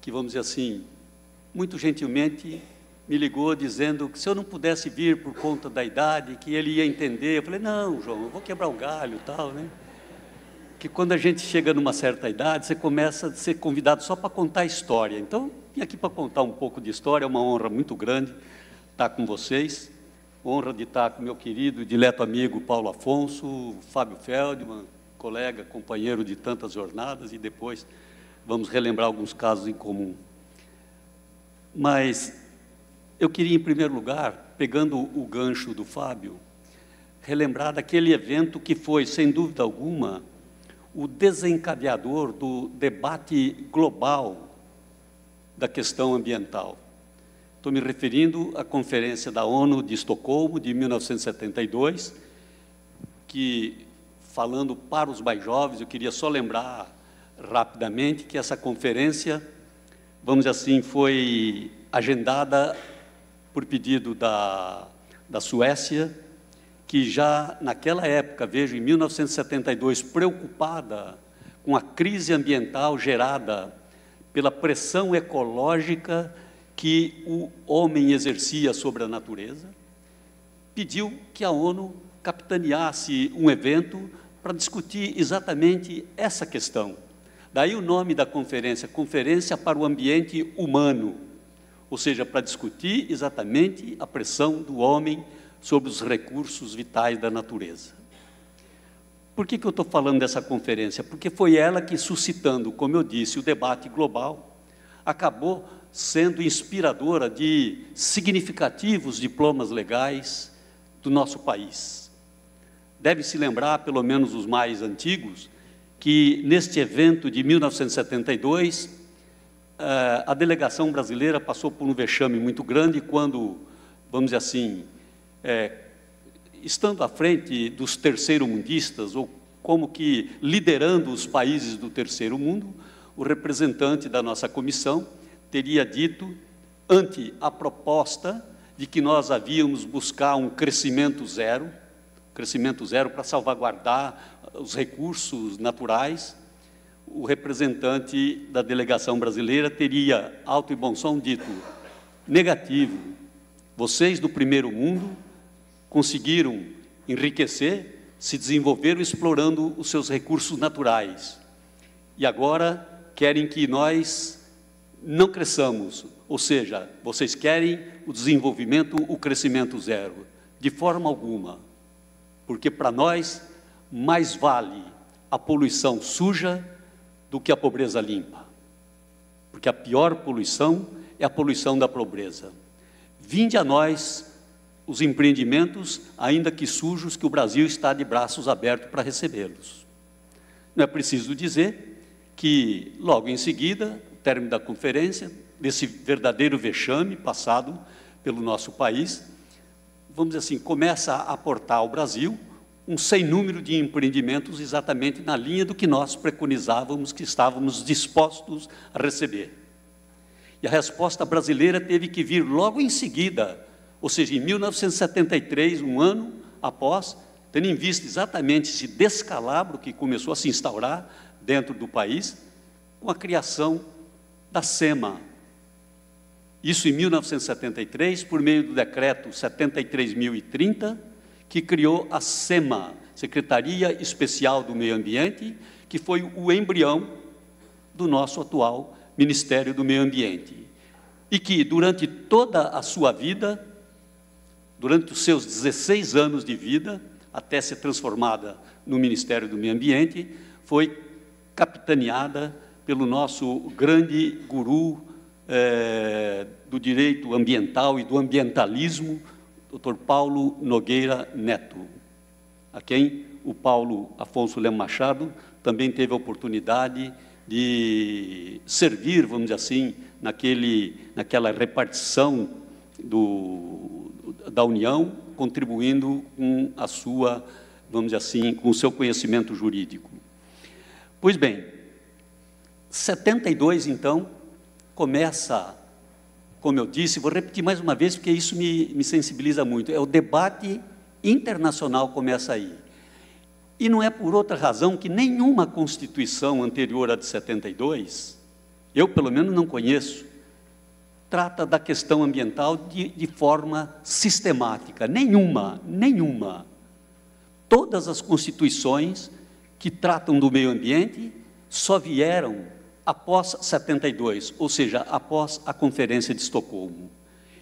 que, vamos dizer assim, muito gentilmente me ligou dizendo que se eu não pudesse vir por conta da idade, que ele ia entender. Eu falei, não, João, eu vou quebrar o galho e tal, né? Que quando a gente chega numa certa idade, você começa a ser convidado só para contar a história. Então, vim aqui para contar um pouco de história, é uma honra muito grande estar com vocês, honra de estar com meu querido e dileto amigo Paulo Afonso, Fábio Feldman, colega, companheiro de tantas jornadas, e depois vamos relembrar alguns casos em comum. Mas eu queria, em primeiro lugar, pegando o gancho do Fábio, relembrar daquele evento que foi, sem dúvida alguma, o desencadeador do debate global da questão ambiental. Estou me referindo à Conferência da ONU de Estocolmo, de 1972, que, falando para os mais jovens, eu queria só lembrar rapidamente que essa conferência, vamos dizer assim, foi agendada por pedido da Suécia, que já naquela época, vejo, em 1972, preocupada com a crise ambiental gerada pela pressão ecológica que o homem exercia sobre a natureza, pediu que a ONU capitaneasse um evento para discutir exatamente essa questão. Daí o nome da conferência, Conferência para o Ambiente Humano, ou seja, para discutir exatamente a pressão do homem sobre os recursos vitais da natureza. Por que eu estou falando dessa conferência? Porque foi ela que, suscitando, como eu disse, o debate global, acabou sendo inspiradora de significativos diplomas legais do nosso país. Deve-se lembrar, pelo menos os mais antigos, que neste evento de 1972, a delegação brasileira passou por um vexame muito grande quando, vamos dizer assim, estando à frente dos terceiro-mundistas, ou como que liderando os países do terceiro mundo, o representante da nossa comissão teria dito ante a proposta de que nós havíamos buscar um crescimento zero para salvaguardar os recursos naturais, o representante da delegação brasileira teria, alto e bom som, dito: negativo, vocês do primeiro mundo conseguiram enriquecer, se desenvolveram explorando os seus recursos naturais, e agora querem que nós não cresçamos, ou seja, vocês querem o desenvolvimento, o crescimento zero. De forma alguma, porque para nós mais vale a poluição suja do que a pobreza limpa, porque a pior poluição é a poluição da pobreza. Vinde a nós os empreendimentos, ainda que sujos, que o Brasil está de braços abertos para recebê-los. Não é preciso dizer que, logo em seguida, o término da conferência, desse verdadeiro vexame passado pelo nosso país, vamos dizer assim, começa a aportar ao Brasil um sem número de empreendimentos exatamente na linha do que nós preconizávamos, que estávamos dispostos a receber. E a resposta brasileira teve que vir logo em seguida, ou seja, em 1973, um ano após, tendo em vista exatamente esse descalabro que começou a se instaurar dentro do país, com a criação da SEMA. Isso em 1973, por meio do decreto 73.030, que criou a SEMA, Secretaria Especial do Meio Ambiente, que foi o embrião do nosso atual Ministério do Meio Ambiente. E que, durante toda a sua vida, durante os seus 16 anos de vida, até ser transformada no Ministério do Meio Ambiente, foi capitaneada pelo nosso grande guru do direito ambiental e do ambientalismo, Dr. Paulo Nogueira Neto, a quem o Paulo Afonso Lemos Machado também teve a oportunidade de servir, vamos dizer assim, naquela repartição da União, contribuindo com a sua, vamos dizer assim, com o seu conhecimento jurídico. Pois bem, 72, então, começa, como eu disse, vou repetir mais uma vez, porque isso me sensibiliza muito, o debate internacional começa aí. E não é por outra razão que nenhuma Constituição anterior à de 72, eu pelo menos não conheço, trata da questão ambiental de forma sistemática, nenhuma. Todas as constituições que tratam do meio ambiente só vieram após 72, ou seja, após a Conferência de Estocolmo.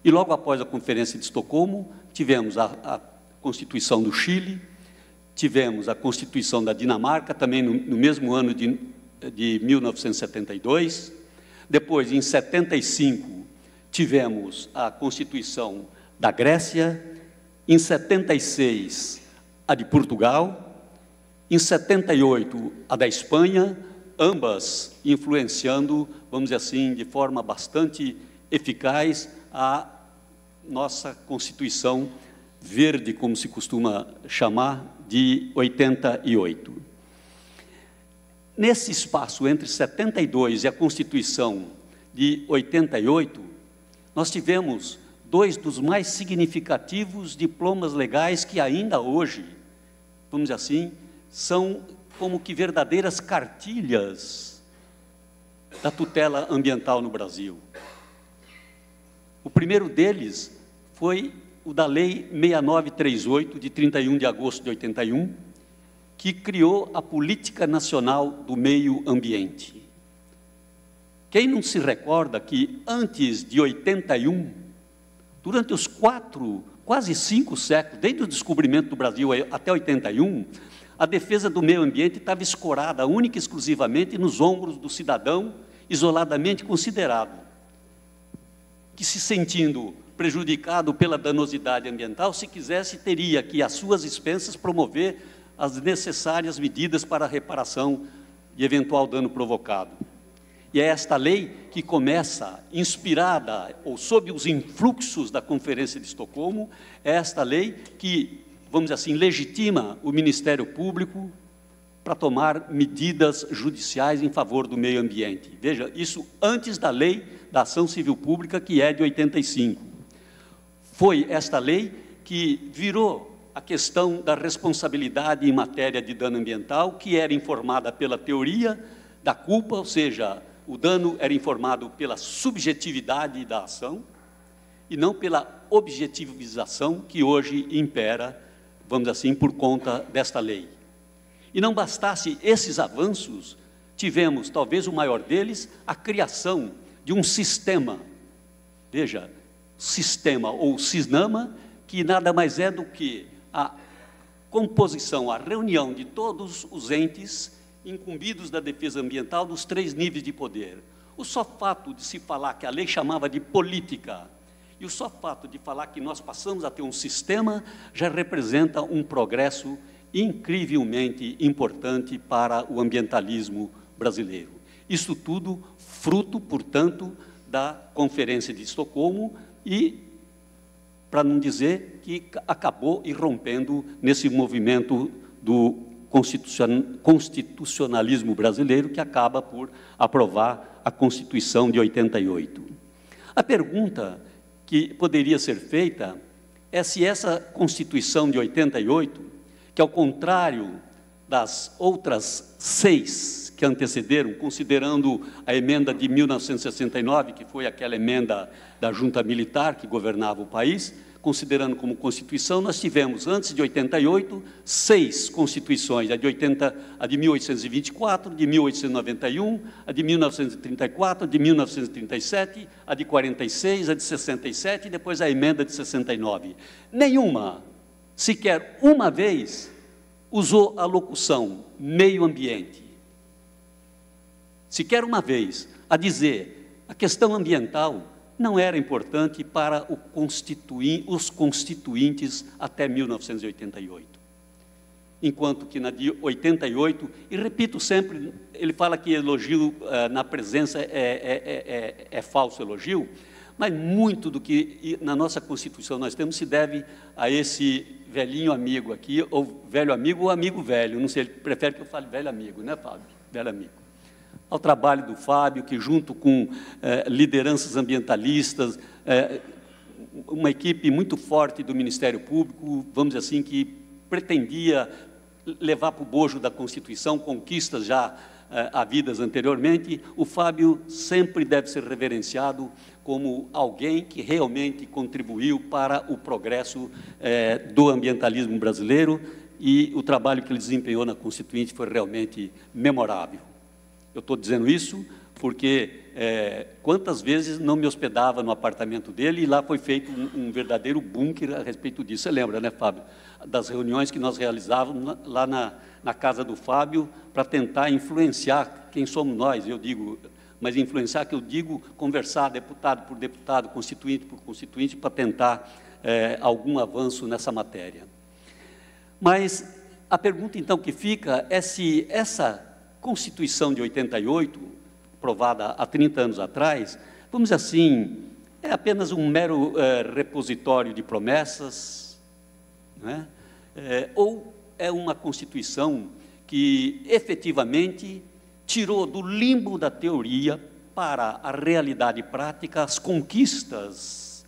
E logo após a Conferência de Estocolmo, tivemos a Constituição do Chile, tivemos a Constituição da Dinamarca, também no mesmo ano de 1972, depois, em 75, tivemos a Constituição da Grécia, em 76, a de Portugal, em 78, a da Espanha, ambas influenciando, vamos dizer assim, de forma bastante eficaz, a nossa Constituição Verde, como se costuma chamar, de 88. Nesse espaço entre 72 e a Constituição de 88, nós tivemos dois dos mais significativos diplomas legais que ainda hoje, vamos dizer assim, são como que verdadeiras cartilhas da tutela ambiental no Brasil. O primeiro deles foi o da Lei 6938, de 31 de agosto de 81, que criou a Política Nacional do Meio Ambiente. Quem não se recorda que antes de 81, durante os quase 5 séculos, desde o descobrimento do Brasil até 81, a defesa do meio ambiente estava escorada única e exclusivamente nos ombros do cidadão isoladamente considerado, que, se sentindo prejudicado pela danosidade ambiental, se quisesse, teria que, às suas expensas, promover as necessárias medidas para a reparação de eventual dano provocado. E é esta lei que começa, inspirada ou sob os influxos da Conferência de Estocolmo, é esta lei que, vamos dizer assim, legitima o Ministério Público, para tomar medidas judiciais em favor do meio ambiente. Veja, isso antes da lei da ação civil pública, que é de 85. Foi esta lei que virou a questão da responsabilidade em matéria de dano ambiental, que era informada pela teoria da culpa, ou seja, o dano era informado pela subjetividade da ação e não pela objetivização que hoje impera, vamos dizer assim, por conta desta lei. E não bastasse esses avanços, tivemos, talvez o maior deles, a criação de um sistema, veja, sistema ou CISNAMA, que nada mais é do que a composição, a reunião de todos os entes incumbidos da defesa ambiental dos 3 níveis de poder. O só fato de se falar que a lei chamava de política, e o só fato de falar que nós passamos a ter um sistema, já representa um progresso incrivelmente importante para o ambientalismo brasileiro. Isso tudo fruto, portanto, da Conferência de Estocolmo e, para não dizer que acabou irrompendo nesse movimento do constitucionalismo brasileiro, que acaba por aprovar a Constituição de 88. A pergunta que poderia ser feita é se essa Constituição de 88, que ao contrário das outras 6 que antecederam, considerando a emenda de 1969, que foi aquela emenda da junta militar que governava o país, considerando como Constituição, nós tivemos, antes de 88, 6 Constituições, a de 1824, de 1891, a de 1934, a de 1937, a de 46, a de 67 e depois a emenda de 69. Nenhuma, sequer uma vez, usou a locução meio ambiente. Sequer uma vez, a dizer, a questão ambiental não era importante para os constituintes até 1988. Enquanto que na de 88, e repito sempre, ele fala que elogio na presença é falso elogio, mas muito do que na nossa Constituição nós temos se deve a esse velhinho amigo aqui, ou velho amigo ou amigo velho, não sei, ele prefere que eu fale velho amigo, né, Fábio? Velho amigo. Ao trabalho do Fábio, que junto com lideranças ambientalistas, uma equipe muito forte do Ministério Público, vamos dizer assim, que pretendia levar para o bojo da Constituição conquistas já havidas anteriormente, o Fábio sempre deve ser reverenciado como alguém que realmente contribuiu para o progresso do ambientalismo brasileiro, e o trabalho que ele desempenhou na Constituinte foi realmente memorável. Eu estou dizendo isso porque quantas vezes não me hospedava no apartamento dele e lá foi feito um verdadeiro bunker a respeito disso. Você lembra, né, Fábio? Das reuniões que nós realizávamos lá na casa do Fábio para tentar influenciar quem somos nós, eu digo, mas influenciar que eu digo conversar deputado por deputado, constituinte por constituinte, para tentar algum avanço nessa matéria. Mas a pergunta então que fica é se essa Constituição de 88, aprovada há 30 anos atrás, vamos dizer assim, é apenas um mero repositório de promessas, né? Ou é uma Constituição que efetivamente tirou do limbo da teoria para a realidade prática as conquistas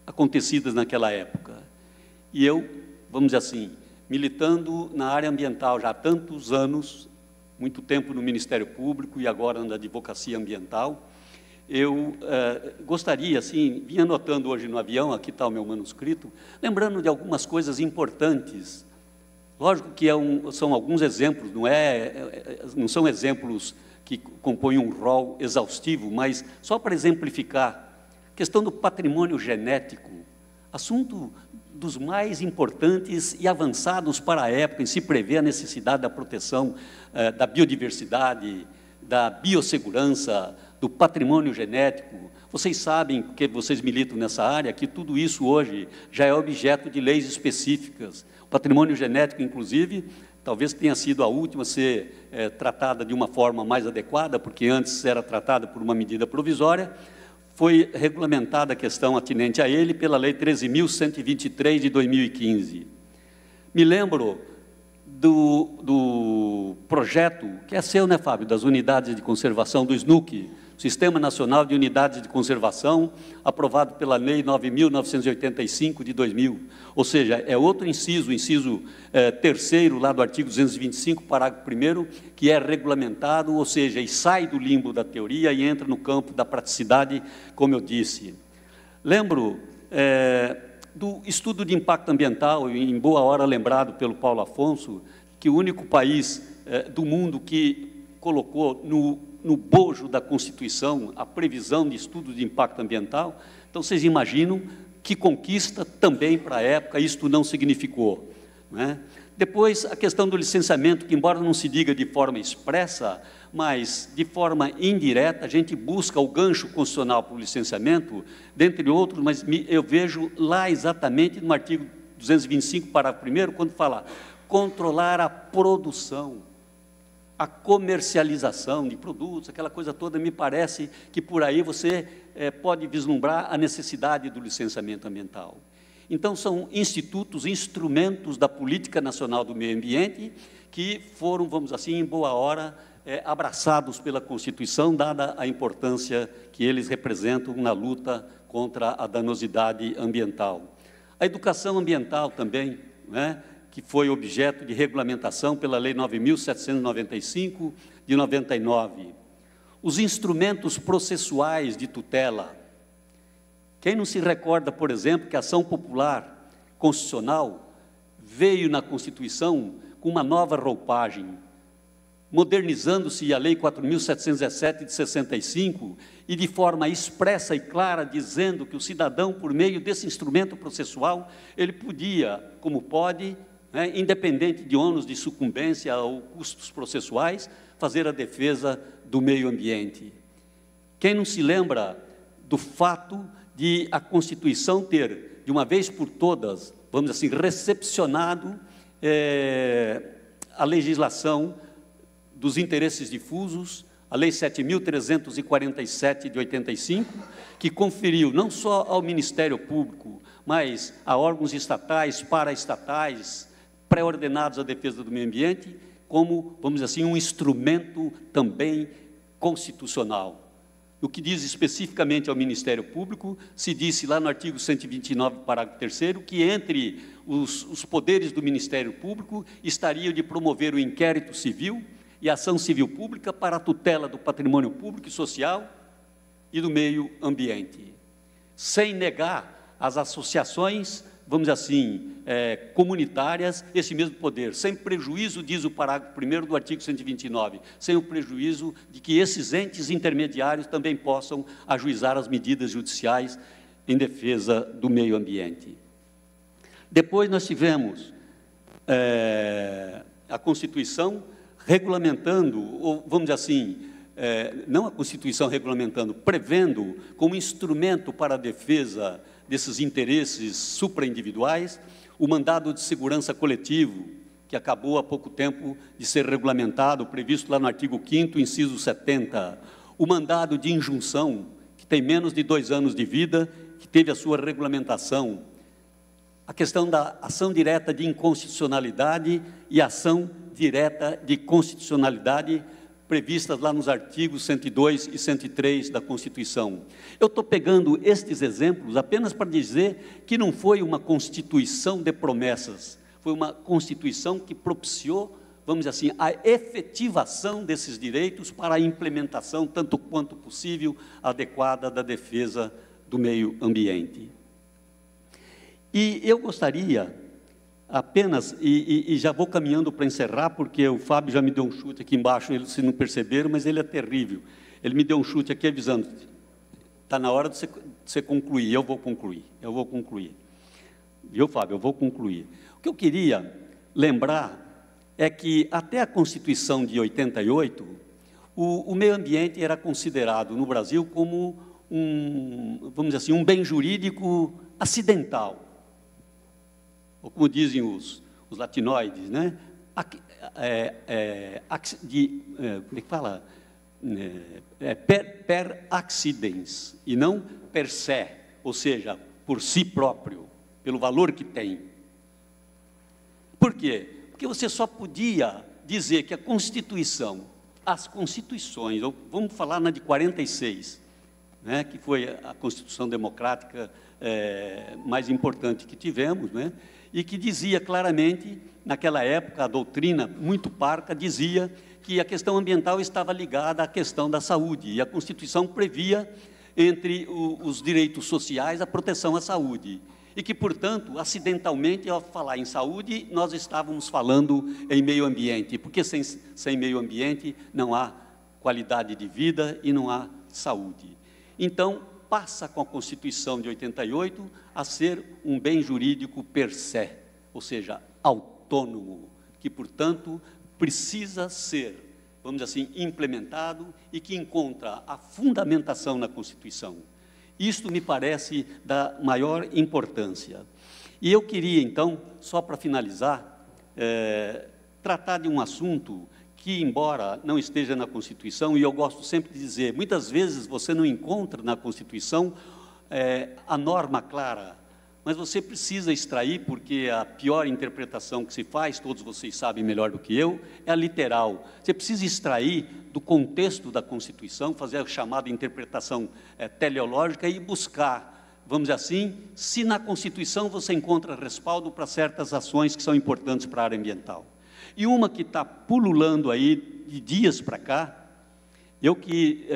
acontecidas naquela época. E eu, vamos dizer assim, militando na área ambiental já há tantos anos, muito tempo no Ministério Público e agora na Advocacia Ambiental, eu gostaria, assim, vim anotando hoje no avião, aqui está o meu manuscrito, lembrando de algumas coisas importantes. Lógico que são alguns exemplos, não são exemplos que compõem um rol exaustivo, mas só para exemplificar, a questão do patrimônio genético, assunto dos mais importantes e avançados para a época, em se prevê a necessidade da proteção da biodiversidade, da biossegurança, do patrimônio genético. Vocês sabem, porque vocês militam nessa área, que tudo isso hoje já é objeto de leis específicas. O patrimônio genético, inclusive, talvez tenha sido a última a ser tratada de uma forma mais adequada, porque antes era tratada por uma medida provisória. Foi regulamentada a questão atinente a ele pela Lei 13.123 de 2015. Me lembro do projeto, que é seu, né, Fábio, das unidades de conservação, do SNUC, Sistema Nacional de Unidades de Conservação, aprovado pela Lei 9.985 de 2000. Ou seja, é outro inciso, o inciso terceiro, lá do artigo 225, parágrafo 1º, que é regulamentado, ou seja, e sai do limbo da teoria e entra no campo da praticidade, como eu disse. Lembro do estudo de impacto ambiental, em boa hora lembrado pelo Paulo Afonso, que o único país do mundo que colocou no bojo da Constituição a previsão de estudo de impacto ambiental. Então, vocês imaginam que conquista também para a época isto não significou, né? Depois, a questão do licenciamento, que embora não se diga de forma expressa, mas de forma indireta, a gente busca o gancho constitucional para o licenciamento, dentre outros, mas eu vejo lá exatamente no artigo 225, parágrafo 1º, quando fala controlar a produção, a comercialização de produtos, aquela coisa toda. Me parece que por aí você pode vislumbrar a necessidade do licenciamento ambiental. Então, são institutos, instrumentos da Política Nacional do Meio Ambiente que foram, vamos assim, em boa hora, abraçados pela Constituição, dada a importância que eles representam na luta contra a danosidade ambiental. A educação ambiental também, né, que foi objeto de regulamentação pela Lei 9.795, de 99. Os instrumentos processuais de tutela. Quem não se recorda, por exemplo, que a ação popular constitucional veio na Constituição com uma nova roupagem, modernizando-se a Lei 4.717 de 65, e de forma expressa e clara, dizendo que o cidadão, por meio desse instrumento processual, ele podia, como pode, independente de ônus de sucumbência ou custos processuais, fazer a defesa do meio ambiente. Quem não se lembra do fato de a Constituição ter, de uma vez por todas, vamos dizer assim, recepcionado a legislação dos interesses difusos, a Lei 7.347 de 85, que conferiu não só ao Ministério Público, mas a órgãos estatais, paraestatais, pré-ordenados à defesa do meio ambiente, como, vamos dizer assim, um instrumento também constitucional. No que diz especificamente ao Ministério Público, se disse lá no artigo 129, parágrafo 3º, que entre os poderes do Ministério Público estaria de promover o inquérito civil e a ação civil pública para a tutela do patrimônio público e social e do meio ambiente, sem negar às associações, vamos dizer assim, comunitárias, esse mesmo poder, sem prejuízo, diz o parágrafo 1º do artigo 129, sem o prejuízo de que esses entes intermediários também possam ajuizar as medidas judiciais em defesa do meio ambiente. Depois nós tivemos a Constituição regulamentando, ou vamos dizer assim, não a Constituição regulamentando, prevendo como instrumento para a defesa desses interesses supraindividuais, o mandado de segurança coletivo, que acabou há pouco tempo de ser regulamentado, previsto lá no artigo 5º, inciso 70, o mandado de injunção, que tem menos de 2 anos de vida, que teve a sua regulamentação, a questão da ação direta de inconstitucionalidade e ação direta de constitucionalidade, previstas lá nos artigos 102 e 103 da Constituição. Eu estou pegando estes exemplos apenas para dizer que não foi uma Constituição de promessas, foi uma Constituição que propiciou, vamos dizer assim, a efetivação desses direitos para a implementação, tanto quanto possível, adequada da defesa do meio ambiente. E eu gostaria apenas, e já vou caminhando para encerrar, porque o Fábio já me deu um chute aqui embaixo, eles se não perceberam, mas ele é terrível. Ele me deu um chute aqui avisando, está na hora de você concluir, eu vou concluir. Viu, Fábio? Eu vou concluir. O que eu queria lembrar é que até a Constituição de 88, o meio ambiente era considerado no Brasil como vamos dizer assim, um bem jurídico acidental, ou como dizem os latinoides, né? Como é que fala? Per accidens, e não per se, ou seja, por si próprio, pelo valor que tem. Por quê? porque você só podia dizer que a Constituição, as Constituições, vamos falar na de 46, né, que foi a Constituição Democrática mais importante que tivemos, né, e que dizia claramente, naquela época, a doutrina muito parca dizia que a questão ambiental estava ligada à questão da saúde, e a Constituição previa, entre os direitos sociais, a proteção à saúde, e que, portanto, acidentalmente, ao falar em saúde, nós estávamos falando em meio ambiente, porque sem meio ambiente não há qualidade de vida e não há saúde. Então, passa com a Constituição de 88 a ser um bem jurídico per se, ou seja, autônomo, que, portanto, precisa ser, vamos dizer assim, implementado e que encontra a fundamentação na Constituição. Isto me parece da maior importância. E eu queria, então, só para finalizar, tratar de um assunto que, embora não esteja na Constituição, e eu gosto sempre de dizer, muitas vezes você não encontra na Constituição a norma clara, mas você precisa extrair, porque a pior interpretação que se faz, todos vocês sabem melhor do que eu, é a literal. Você precisa extrair do contexto da Constituição, fazer a chamada interpretação teleológica e buscar, vamos dizer assim, se na Constituição você encontra respaldo para certas ações que são importantes para a área ambiental. E uma que está pululando aí de dias para cá, eu que,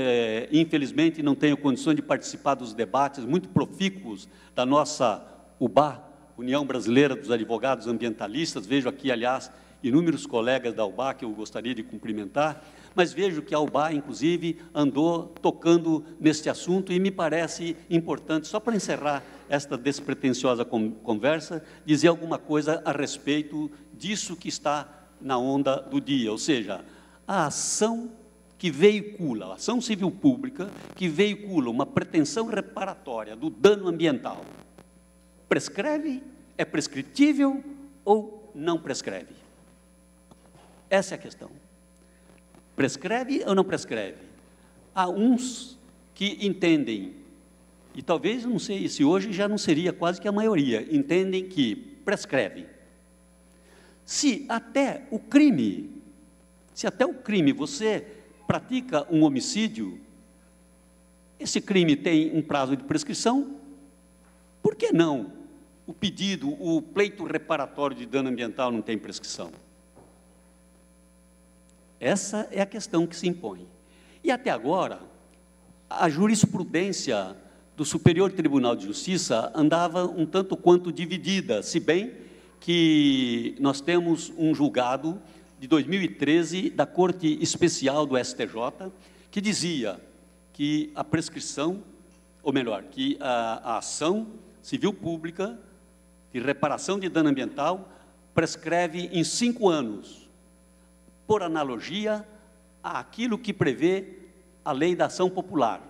infelizmente, não tenho condições de participar dos debates muito profícuos da nossa UBA, União Brasileira dos Advogados Ambientalistas, vejo aqui, aliás, inúmeros colegas da UBA que eu gostaria de cumprimentar, mas vejo que a UBA, inclusive, andou tocando neste assunto e me parece importante, só para encerrar esta despretensiosa conversa, dizer alguma coisa a respeito disso que está na onda do dia, ou seja, a ação que veicula, a ação civil pública, que veicula uma pretensão reparatória do dano ambiental, prescreve, é prescritível ou não prescreve? Essa é a questão. Prescreve ou não prescreve? Há uns que entendem, e talvez, não sei, se hoje já não seria quase que a maioria, entendem que prescreve. Se até o crime você pratica um homicídio, esse crime tem um prazo de prescrição, por que não o pedido, o pleito reparatório de dano ambiental não tem prescrição? Essa é a questão que se impõe. E até agora, a jurisprudência do Superior Tribunal de Justiça andava um tanto quanto dividida, se bem que nós temos um julgado de 2013 da Corte Especial do STJ, que dizia que a prescrição, ou melhor, que a ação civil pública de reparação de dano ambiental prescreve em 5 anos, por analogia àquilo que prevê a lei da ação popular,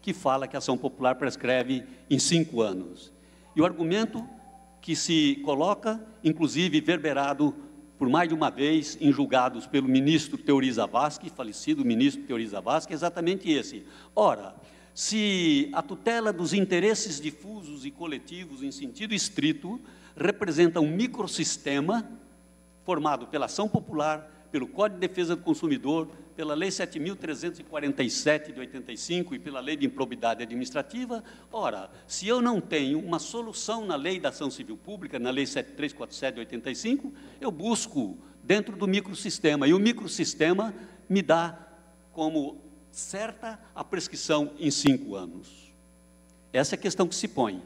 que fala que a ação popular prescreve em 5 anos. E o argumento que se coloca, inclusive verberado por mais de uma vez em julgados pelo ministro Teori Zavascki, falecido ministro Teori Zavascki, é exatamente esse. Ora, se a tutela dos interesses difusos e coletivos em sentido estrito representa um microsistema formado pela ação popular, pelo Código de Defesa do Consumidor, pela Lei 7.347 de 85 e pela Lei de Improbidade Administrativa, ora, se eu não tenho uma solução na Lei da Ação Civil Pública, na Lei 7347 de 85, eu busco dentro do microsistema, e o microsistema me dá como certa a prescrição em 5 anos. Essa é a questão que se põe.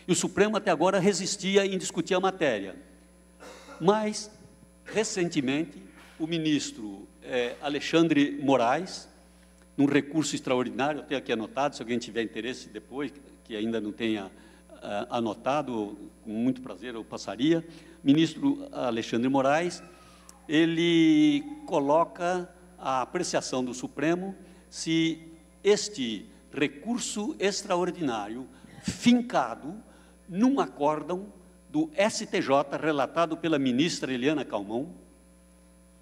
E o Supremo até agora resistia em discutir a matéria. Mas, recentemente, o ministro Alexandre Moraes, num recurso extraordinário, eu tenho aqui anotado, se alguém tiver interesse depois, que ainda não tenha anotado, com muito prazer eu passaria, ministro Alexandre Moraes, ele coloca a apreciação do Supremo se este recurso extraordinário, fincado num acórdão do STJ, relatado pela ministra Eliana Calmon,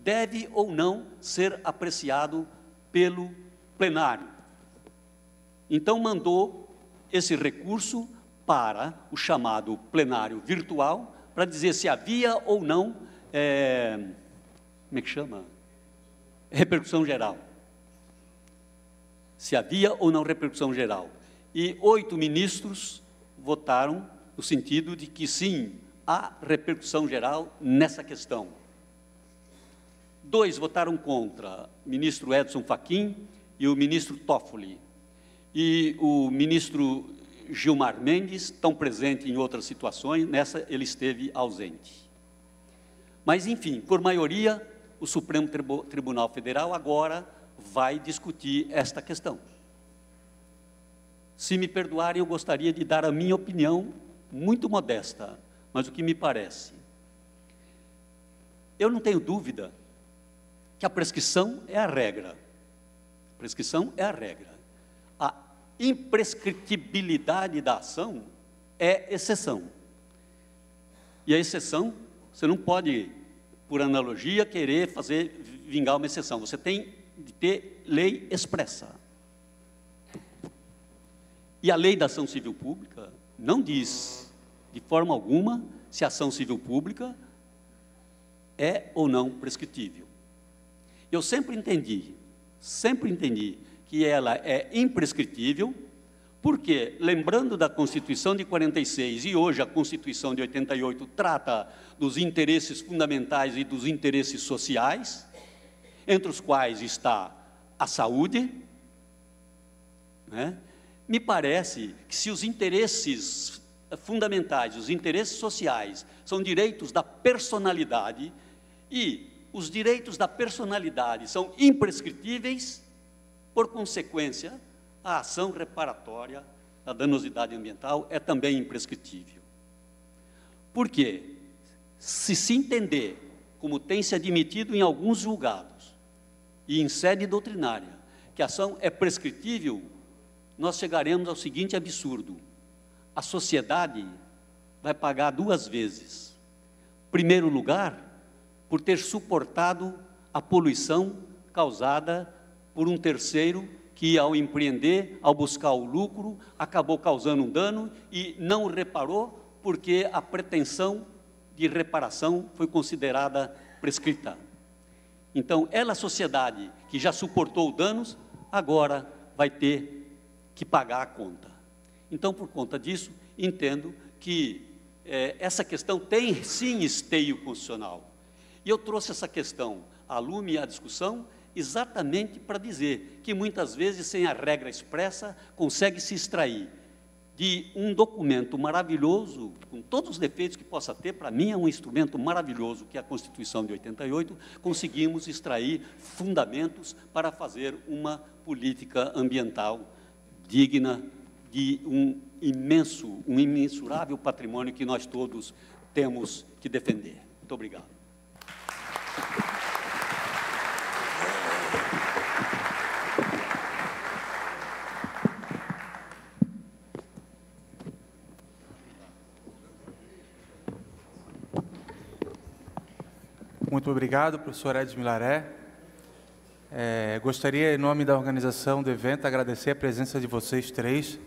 deve ou não ser apreciado pelo plenário. Então, mandou esse recurso para o chamado plenário virtual, para dizer se havia ou não como é que chama? Repercussão geral. Se havia ou não repercussão geral. E 8 ministros votaram no sentido de que sim, há repercussão geral nessa questão. 2 votaram contra, o ministro Edson Fachin e o ministro Toffoli. E o ministro Gilmar Mendes estão presentes em outras situações, nessa ele esteve ausente. Mas, enfim, por maioria, o Supremo Tribunal Federal agora vai discutir esta questão. Se me perdoarem, eu gostaria de dar a minha opinião, muito modesta, mas o que me parece. Eu não tenho dúvida que a prescrição é a regra. A prescrição é a regra. A imprescritibilidade da ação é exceção. E a exceção, você não pode, por analogia, querer vingar uma exceção. Você tem de ter lei expressa. E a lei da ação civil pública não diz, de forma alguma, se a ação civil pública é ou não prescritível. Eu sempre entendi que ela é imprescritível, porque, lembrando da Constituição de 46 e hoje a Constituição de 88 trata dos interesses fundamentais e dos interesses sociais, entre os quais está a saúde, né? Me parece que se os interesses fundamentais, os interesses sociais, são direitos da personalidade e os direitos da personalidade são imprescritíveis, por consequência, a ação reparatória da danosidade ambiental é também imprescritível. Por quê? Se entender, como tem se admitido em alguns julgados e em sede doutrinária, que a ação é prescritível, nós chegaremos ao seguinte absurdo: a sociedade vai pagar 2 vezes. Primeiro lugar, por ter suportado a poluição causada por um terceiro que, ao empreender, ao buscar o lucro, acabou causando um dano e não reparou porque a pretensão de reparação foi considerada prescrita. Então, ela, a sociedade que já suportou danos, agora vai ter que pagar a conta. Então, por conta disso, entendo que essa questão tem, sim, esteio constitucional. E eu trouxe essa questão à lume e à discussão exatamente para dizer que, muitas vezes, sem a regra expressa, consegue-se extrair de um documento maravilhoso, com todos os defeitos que possa ter, para mim é um instrumento maravilhoso, que é a Constituição de 88, conseguimos extrair fundamentos para fazer uma política ambiental digna de um imensurável patrimônio que nós todos temos que defender. Muito obrigado. Muito obrigado, professor Edson Milaré. Gostaria, em nome da organização do evento, agradecer a presença de vocês 3,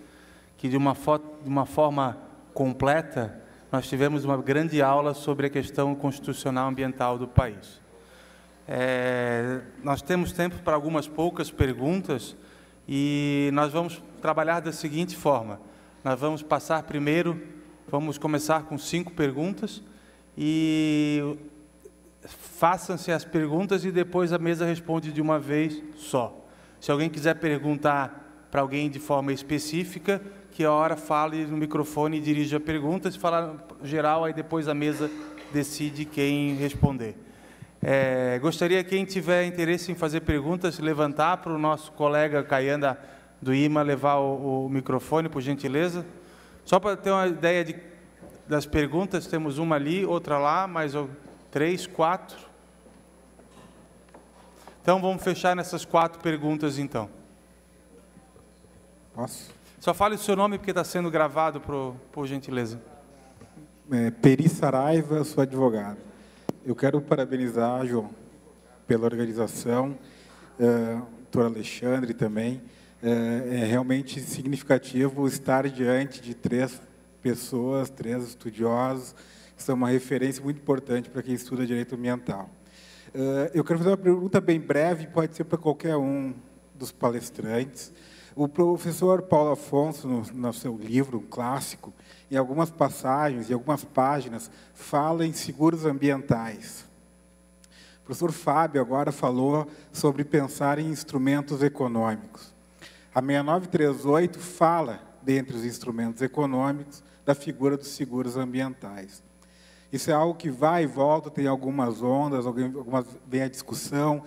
que de uma forma completa, nós tivemos uma grande aula sobre a questão constitucional ambiental do país. Nós temos tempo para algumas poucas perguntas e nós vamos trabalhar da seguinte forma: nós vamos passar primeiro, vamos começar com 5 perguntas e façam-se as perguntas e depois a mesa responde de uma vez só. Se alguém quiser perguntar para alguém de forma específica, que a hora fale no microfone e dirija a pergunta. Se falar geral, aí depois a mesa decide quem responder. Gostaria que quem tiver interesse em fazer perguntas, levantar para o nosso colega Caianda do IMA levar o microfone, por gentileza. Só para ter uma ideia das perguntas, temos uma ali, outra lá, mais 3, 4. Então, vamos fechar nessas 4 perguntas, então. Posso? Só fale o seu nome, porque está sendo gravado, por gentileza. Peri Saraiva, eu sou advogado. Eu quero parabenizar, João, pela organização, doutor Alexandre também. É realmente significativo estar diante de 3 pessoas, 3 estudiosos, Isso é uma referência muito importante para quem estuda direito ambiental. Eu quero fazer uma pergunta bem breve, pode ser para qualquer um dos palestrantes. O professor Paulo Afonso, no seu livro, um clássico, em algumas passagens, em algumas páginas, fala em seguros ambientais. O professor Fábio agora falou sobre pensar em instrumentos econômicos. A 6938 fala, dentre os instrumentos econômicos, da figura dos seguros ambientais. Isso é algo que vai e volta, tem algumas ondas, vem a discussão.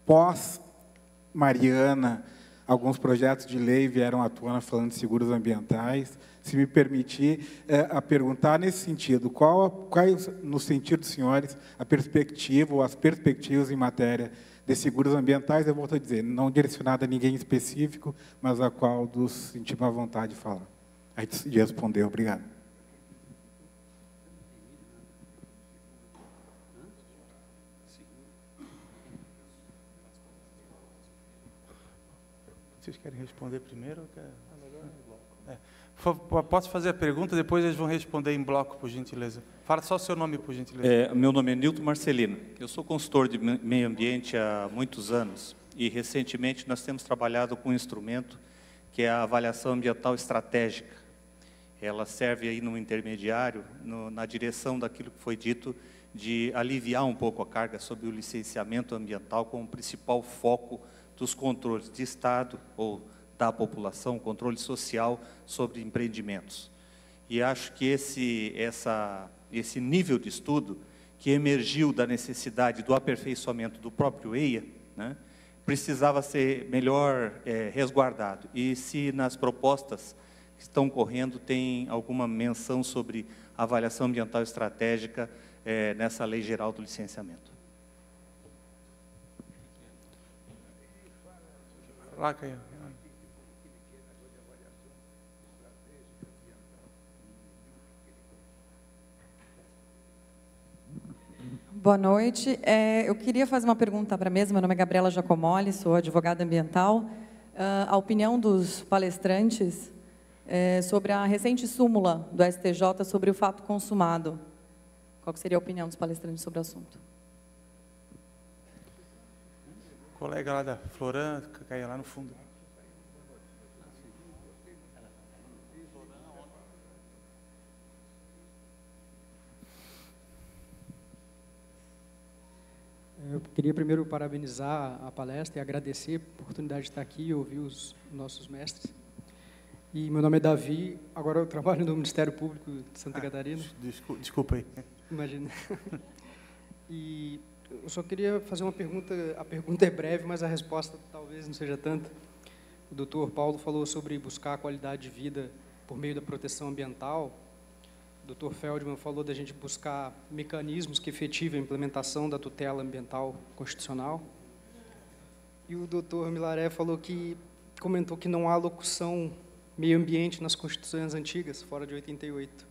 Pós-Mariana, alguns projetos de lei vieram à tona falando de seguros ambientais. Se me permitir a perguntar nesse sentido, qual no sentido dos senhores, a perspectiva ou as perspectivas em matéria de seguros ambientais, eu volto a dizer, não direcionada a ninguém específico, mas a qual dos sentimos a vontade de falar. A gente de responder, obrigado. Vocês querem responder primeiro? Posso fazer a pergunta, depois eles vão responder em bloco, por gentileza. Fala só o seu nome, por gentileza. Meu nome é Nilton Marcelino. Eu sou consultor de meio ambiente há muitos anos e, recentemente, nós temos trabalhado com um instrumento que é a avaliação ambiental estratégica. Ela serve aí no intermediário, na direção daquilo que foi dito, de aliviar um pouco a carga sobre o licenciamento ambiental como principal foco dos controles de Estado ou da população, controle social sobre empreendimentos. E acho que esse nível de estudo, que emergiu da necessidade do aperfeiçoamento do próprio EIA, né, precisava ser melhor resguardado. E se nas propostas que estão correndo tem alguma menção sobre avaliação ambiental estratégica nessa Lei Geral do Licenciamento. Lá, Caio. Boa noite. Eu queria fazer uma pergunta para a mesa. Meu nome é Gabriela Giacomoli, sou advogada ambiental. A opinião dos palestrantes sobre a recente súmula do STJ sobre o fato consumado. Qual seria a opinião dos palestrantes sobre o assunto? Colega lá da Floran, caia lá no fundo. Eu queria primeiro parabenizar a palestra e agradecer a oportunidade de estar aqui e ouvir os nossos mestres. E meu nome é Davi, agora eu trabalho no Ministério Público de Santa Catarina. Desculpa aí. Imagina. E eu só queria fazer uma pergunta, a pergunta é breve, mas a resposta talvez não seja tanta. O doutor Paulo falou sobre buscar a qualidade de vida por meio da proteção ambiental. O doutor Feldman falou da gente buscar mecanismos que efetivem a implementação da tutela ambiental constitucional. E o doutor Milaré comentou que não há locução meio ambiente nas constituições antigas, fora de 88.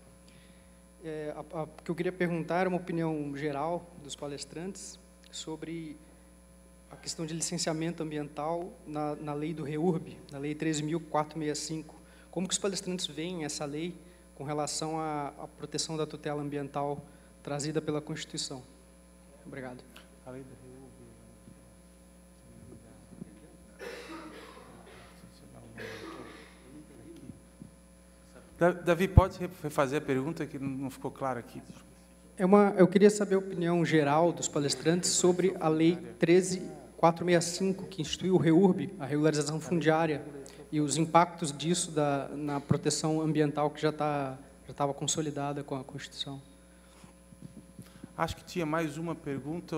O que eu queria perguntar era uma opinião geral dos palestrantes sobre a questão de licenciamento ambiental na lei do REURB, na lei 13.465. Como que os palestrantes veem essa lei com relação à proteção da tutela ambiental trazida pela Constituição? Obrigado. A lei do REURB. Davi, pode refazer a pergunta que não ficou claro aqui? Eu queria saber a opinião geral dos palestrantes sobre a Lei 13.465, que instituiu o REURB, a regularização fundiária, e os impactos disso na proteção ambiental que já estava consolidada com a Constituição. Acho que tinha mais uma pergunta,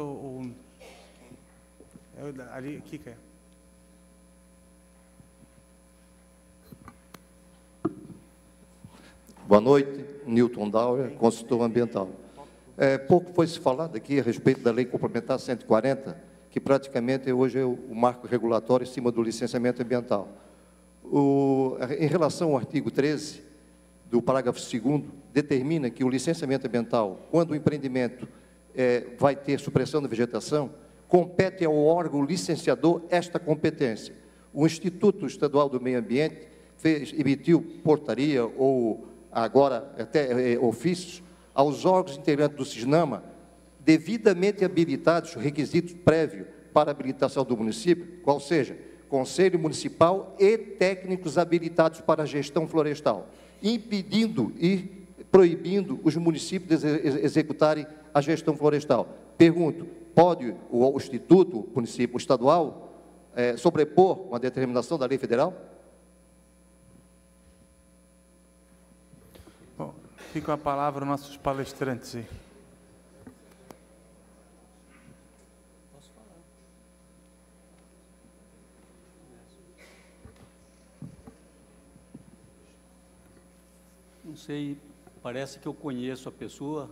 ali, aqui, Caio. Boa noite, Nilton Dauer, consultor ambiental. Pouco foi se falado aqui a respeito da Lei Complementar 140, que praticamente hoje é o marco regulatório em cima do licenciamento ambiental. Em relação ao artigo 13, do parágrafo 2º, determina que o licenciamento ambiental, quando o empreendimento vai ter supressão da vegetação, compete ao órgão licenciador esta competência. O Instituto Estadual do Meio Ambiente emitiu portaria ou agora até ofícios, aos órgãos integrantes do CISNAMA, devidamente habilitados, requisitos prévios para habilitação do município, qual seja, Conselho Municipal e técnicos habilitados para a gestão florestal, impedindo e proibindo os municípios de executarem a gestão florestal. Pergunto, pode o Instituto, o município estadual, sobrepor uma determinação da lei federal? Bom, fica a palavra aos nossos palestrantes aí. Não sei, parece que eu conheço a pessoa.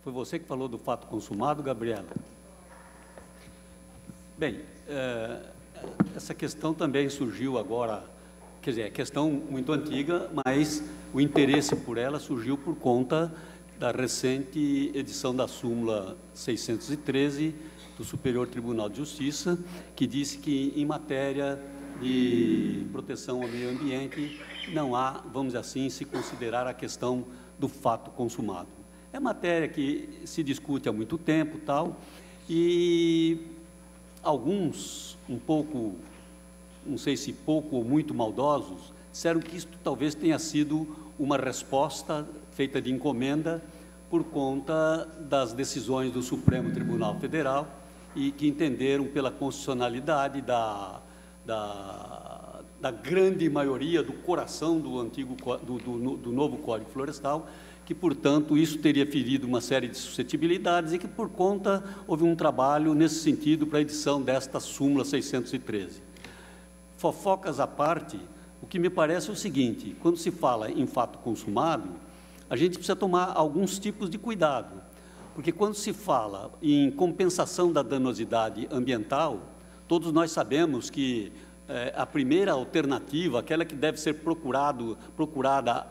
Foi você que falou do fato consumado, Gabriela? Bem, essa questão também surgiu agora, quer dizer, é questão muito antiga, mas o interesse por ela surgiu por conta da recente edição da súmula 613 do Superior Tribunal de Justiça, que disse que em matéria de proteção ao meio ambiente não há, vamos dizer assim, se considerar a questão do fato consumado. É matéria que se discute há muito tempo, tal, e alguns, um pouco, não sei se pouco ou muito maldosos, disseram que isto talvez tenha sido uma resposta feita de encomenda por conta das decisões do Supremo Tribunal Federal e que entenderam pela constitucionalidade da grande maioria do coração do antigo, do novo Código Florestal, que, portanto, isso teria ferido uma série de suscetibilidades e que, por conta, houve um trabalho nesse sentido para a edição desta súmula 613. Fofocas à parte, o que me parece é o seguinte: quando se fala em fato consumado, a gente precisa tomar alguns tipos de cuidado, porque quando se fala em compensação da danosidade ambiental, todos nós sabemos que a primeira alternativa, aquela que deve ser procurada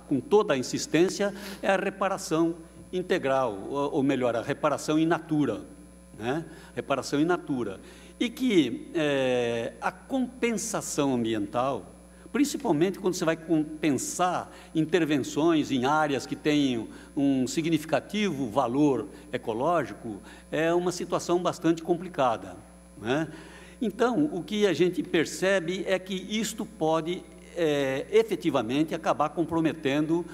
com toda a insistência, é a reparação integral, ou melhor, a reparação in natura, né? Reparação in natura. E que a compensação ambiental, principalmente quando você vai compensar intervenções em áreas que têm um significativo valor ecológico, é uma situação bastante complicada, né? Então, o que a gente percebe é que isto pode, efetivamente, acabar comprometendo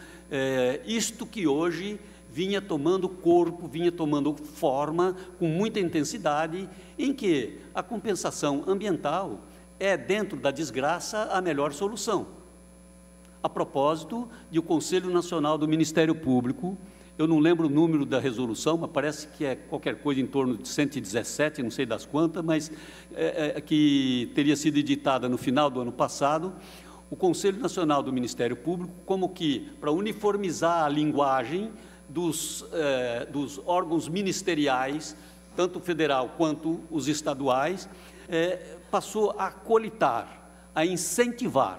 isto que hoje vinha tomando corpo, vinha tomando forma com muita intensidade, em que a compensação ambiental é, dentro da desgraça, a melhor solução. A propósito de o Conselho Nacional do Ministério Público, eu não lembro o número da resolução, mas parece que é qualquer coisa em torno de 117, não sei das quantas, mas que teria sido editada no final do ano passado, o Conselho Nacional do Ministério Público, como que para uniformizar a linguagem dos órgãos ministeriais, tanto o federal quanto os estaduais, passou a colitar, a incentivar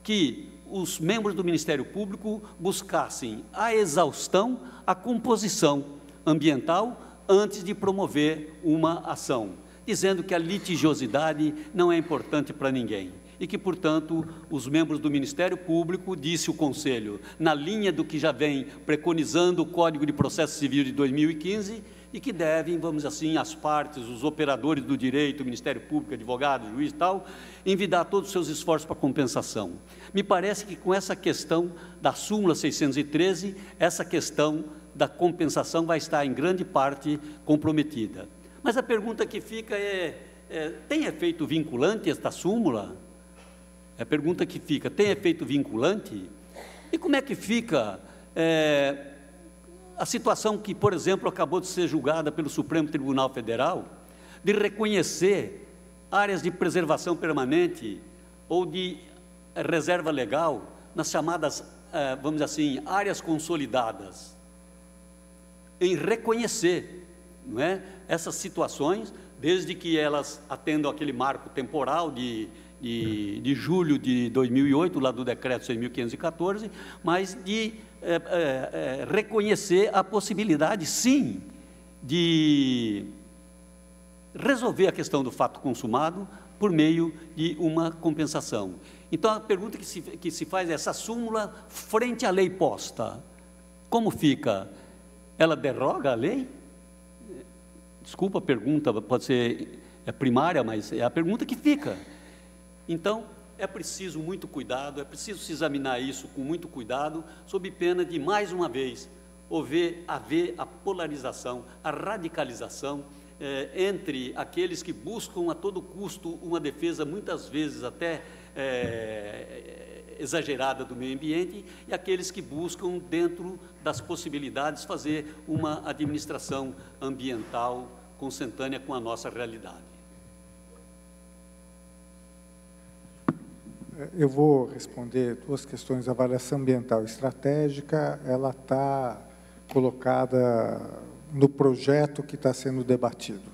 que os membros do Ministério Público buscassem a exaustão, a composição ambiental antes de promover uma ação, dizendo que a litigiosidade não é importante para ninguém e que, portanto, os membros do Ministério Público, disse o Conselho, na linha do que já vem preconizando o Código de Processo Civil de 2015, e que devem, vamos dizer assim, as partes, os operadores do direito, o Ministério Público, advogado, juiz e tal, envidar todos os seus esforços para compensação. Me parece que com essa questão da súmula 613, essa questão da compensação vai estar em grande parte comprometida. Mas a pergunta que fica tem efeito vinculante esta súmula? A pergunta que fica, tem efeito vinculante? E como é que fica a situação que, por exemplo, acabou de ser julgada pelo Supremo Tribunal Federal, de reconhecer áreas de preservação permanente ou de reserva legal nas chamadas, vamos dizer assim, áreas consolidadas, em reconhecer, não é, essas situações, desde que elas atendam aquele marco temporal de julho de 2008, lá do decreto 6.514, mas de reconhecer a possibilidade, sim, de resolver a questão do fato consumado por meio de uma compensação. Então, a pergunta que se faz é: essa súmula, frente à lei posta, como fica? Ela derroga a lei? Desculpa a pergunta, pode ser primária, mas é a pergunta que fica. Então, é preciso muito cuidado, é preciso se examinar isso com muito cuidado, sob pena de, mais uma vez, haver a polarização, a radicalização entre aqueles que buscam a todo custo uma defesa, muitas vezes até exagerada do meio ambiente, e aqueles que buscam, dentro das possibilidades, fazer uma administração ambiental consentânea com a nossa realidade. Eu vou responder duas questões. A avaliação ambiental estratégica, ela está colocada no projeto que está sendo debatido.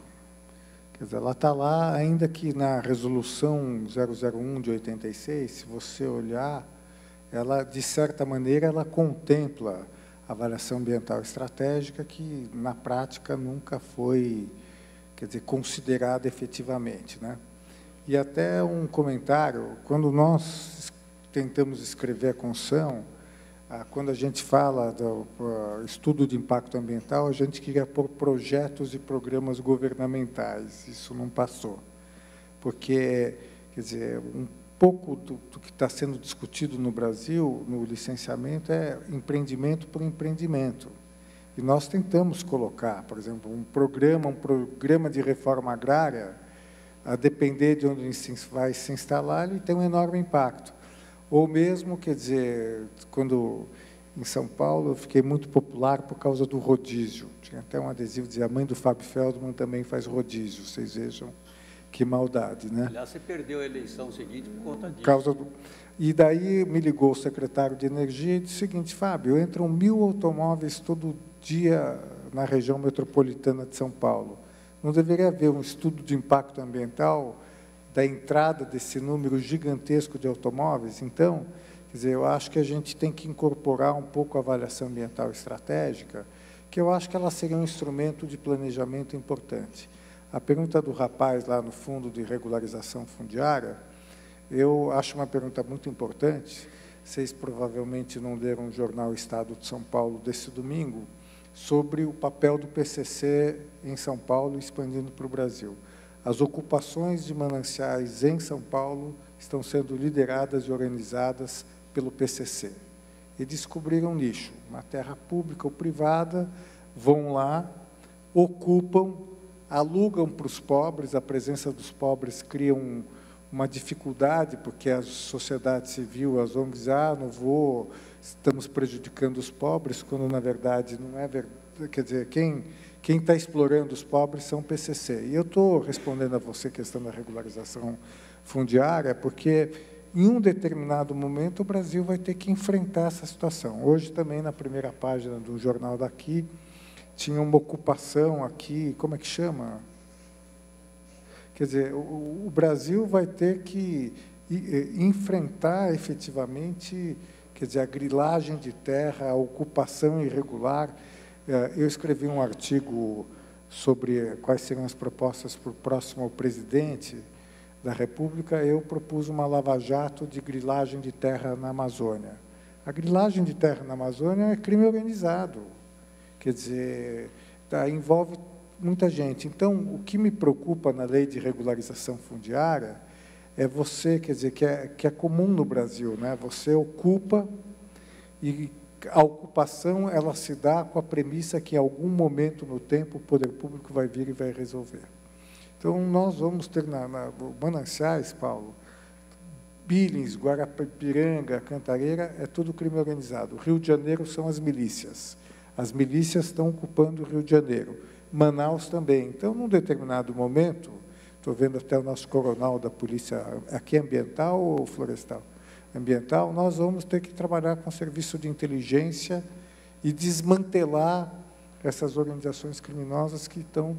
Quer dizer, ela está lá, ainda que na resolução 001 de 86, se você olhar, ela, de certa maneira, ela contempla a avaliação ambiental estratégica, que, na prática, nunca foi, quer dizer, considerada efetivamente, né? E até um comentário, quando nós tentamos escrever a Constituição, quando a gente fala do estudo de impacto ambiental, a gente queria pôr projetos e programas governamentais. Isso não passou. Porque, quer dizer, um pouco do que está sendo discutido no Brasil, no licenciamento, é empreendimento por empreendimento. E nós tentamos colocar, por exemplo, um programa de reforma agrária, a depender de onde vai se instalar, ele tem um enorme impacto. Ou mesmo, quer dizer, quando em São Paulo eu fiquei muito popular por causa do rodízio. Tinha até um adesivo que dizia: a mãe do Fábio Feldman também faz rodízio. Vocês vejam que maldade, né? Aliás, você perdeu a eleição seguinte por conta disso. E daí me ligou o secretário de Energia e disse o seguinte: Fábio, entram 1000 automóveis todo dia na região metropolitana de São Paulo. Não deveria haver um estudo de impacto ambiental da entrada desse número gigantesco de automóveis? Então, quer dizer, eu acho que a gente tem que incorporar um pouco a avaliação ambiental estratégica, que eu acho que ela seria um instrumento de planejamento importante. A pergunta do rapaz lá no Fundo de Regularização Fundiária, eu acho uma pergunta muito importante. Vocês provavelmente não leram o jornal Estado de São Paulo desse domingo, sobre o papel do PCC em São Paulo, expandindo para o Brasil. As ocupações de mananciais em São Paulo estão sendo lideradas e organizadas pelo PCC. E descobriram um nicho, uma terra pública ou privada, vão lá, ocupam, alugam para os pobres. A presença dos pobres cria uma dificuldade, porque a sociedade civil, as ONGs, estamos prejudicando os pobres, quando, na verdade, não é verdade. Quer dizer, quem está explorando os pobres são o PCC. E eu estou respondendo a você a questão da regularização fundiária, porque, em um determinado momento, o Brasil vai ter que enfrentar essa situação. Hoje, também, na primeira página do jornal daqui, tinha uma ocupação aqui, como é que chama? Quer dizer, o Brasil vai ter que enfrentar, efetivamente, quer dizer, a grilagem de terra, a ocupação irregular. Eu escrevi um artigo sobre quais seriam as propostas para o próximo ao presidente da República. Eu propus uma lava-jato de grilagem de terra na Amazônia. A grilagem de terra na Amazônia é crime organizado, quer dizer, envolve muita gente. Então, o que me preocupa na lei de regularização fundiária é você, quer dizer, que é comum no Brasil, né? Você ocupa, e a ocupação ela se dá com a premissa que, em algum momento no tempo, o poder público vai vir e vai resolver. Então, nós vamos ter mananciais, Paulo, Billings, Guarapiranga, Cantareira, é tudo crime organizado. O Rio de Janeiro são as milícias. As milícias estão ocupando o Rio de Janeiro. Manaus também. Então, num determinado momento, estou vendo até o nosso coronel da polícia, aqui é ambiental ou florestal? Ambiental, nós vamos ter que trabalhar com o serviço de inteligência e desmantelar essas organizações criminosas que estão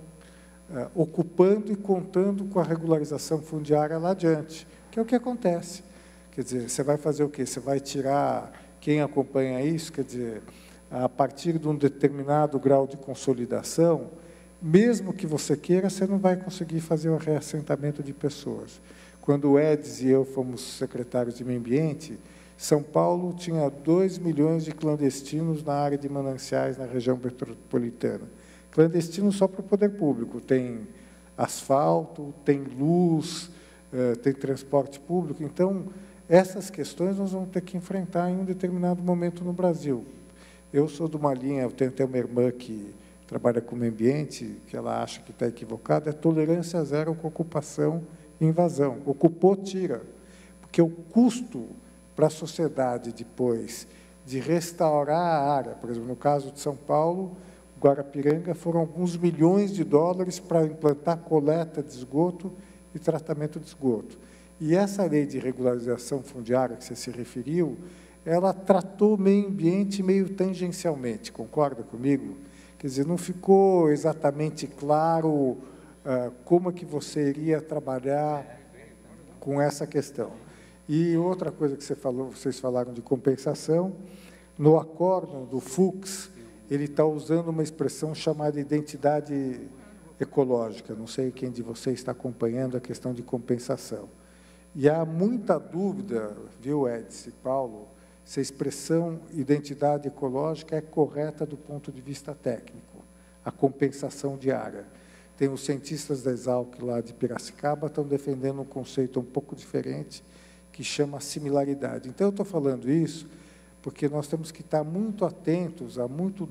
ocupando e contando com a regularização fundiária lá adiante, que é o que acontece. Quer dizer, você vai fazer o quê? Você vai tirar quem acompanha isso, quer dizer, a partir de um determinado grau de consolidação, mesmo que você queira, você não vai conseguir fazer o reassentamento de pessoas. Quando o Edson e eu fomos secretários de Meio Ambiente, São Paulo tinha 2 milhões de clandestinos na área de mananciais na região metropolitana. Clandestinos só para o poder público. Tem asfalto, tem luz, tem transporte público. Então, essas questões nós vamos ter que enfrentar em um determinado momento no Brasil. Eu sou de uma linha, eu tenho até uma irmã que trabalha com o meio ambiente, que ela acha que está equivocada, é tolerância zero com ocupação e invasão. Ocupou, tira. Porque o custo para a sociedade depois de restaurar a área, por exemplo, no caso de São Paulo, Guarapiranga, foram alguns milhões de dólares para implantar coleta de esgoto e tratamento de esgoto. E essa lei de regularização fundiária que você se referiu, ela tratou o meio ambiente meio tangencialmente, concorda comigo? Quer dizer, não ficou exatamente claro como é que você iria trabalhar com essa questão. E outra coisa que vocês falaram de compensação, no acórdão do Fux, ele está usando uma expressão chamada identidade ecológica. Não sei quem de vocês está acompanhando a questão de compensação. E há muita dúvida, viu, Edson e Paulo, se a expressão identidade ecológica é correta do ponto de vista técnico, a compensação diária. Tem os cientistas da Exalc lá de Piracicaba, estão defendendo um conceito um pouco diferente, que chama similaridade. Então, eu estou falando isso porque nós temos que estar muito atentos a muito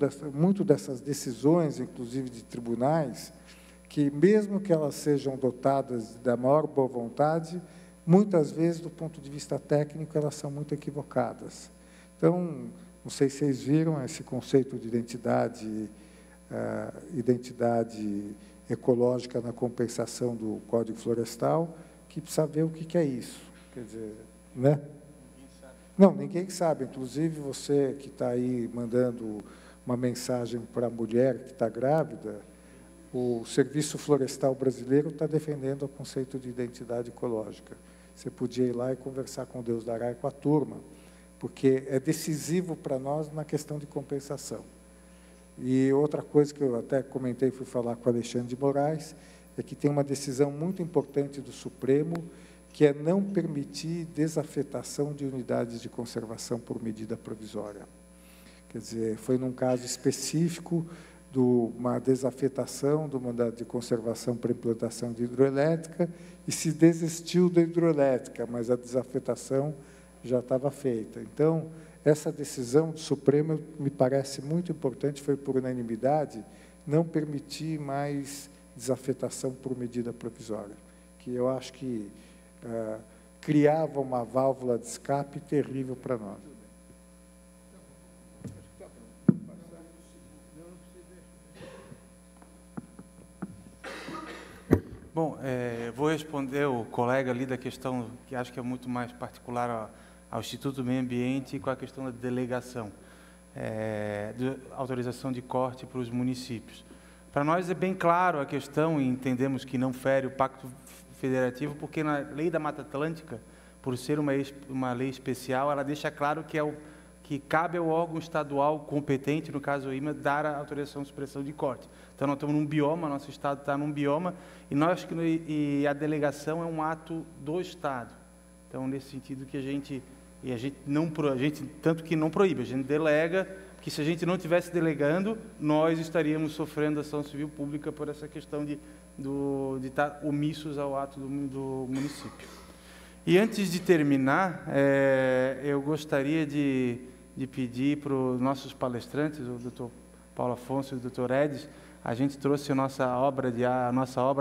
dessas decisões, inclusive de tribunais, que, mesmo que elas sejam dotadas da maior boa vontade, muitas vezes, do ponto de vista técnico, elas são muito equivocadas. Então, não sei se vocês viram esse conceito de identidade ecológica na compensação do Código Florestal, que precisa ver o que é isso. Quer dizer, né? Não, ninguém sabe. Inclusive, você que está aí mandando uma mensagem para a mulher que está grávida, o Serviço Florestal Brasileiro está defendendo o conceito de identidade ecológica. Você podia ir lá e conversar com Deus dará e com a turma, porque é decisivo para nós na questão de compensação. E outra coisa que eu até comentei, fui falar com o Alexandre de Moraes, é que tem uma decisão muito importante do Supremo, que é não permitir desafetação de unidades de conservação por medida provisória. Quer dizer, foi num caso específico de uma desafetação do mandado de conservação para implantação de hidroelétrica e se desistiu da hidroelétrica, mas a desafetação já estava feita. Então, essa decisão do Supremo me parece muito importante, foi por unanimidade, não permitir mais desafetação por medida provisória, que eu acho que criava uma válvula de escape terrível para nós. Bom, vou responder o colega ali da questão que acho que é muito mais particular ao Instituto do Meio Ambiente com a questão da delegação, de autorização de corte para os municípios. Para nós é bem claro a questão e entendemos que não fere o Pacto Federativo, porque na Lei da Mata Atlântica, por ser uma lei especial, ela deixa claro que cabe ao órgão estadual competente, no caso o IMA, dar a autorização de supressão de corte. Então, nós estamos num bioma, nosso Estado está num bioma, e a delegação é um ato do Estado. Então, nesse sentido que a gente tanto que não proíbe, a gente delega, que se a gente não estivesse delegando, nós estaríamos sofrendo ação civil pública por essa questão de estar omissos ao ato do município. E antes de terminar, eu gostaria de pedir para os nossos palestrantes, o doutor Paulo Afonso e o doutor Edson, a gente trouxe a nossa obra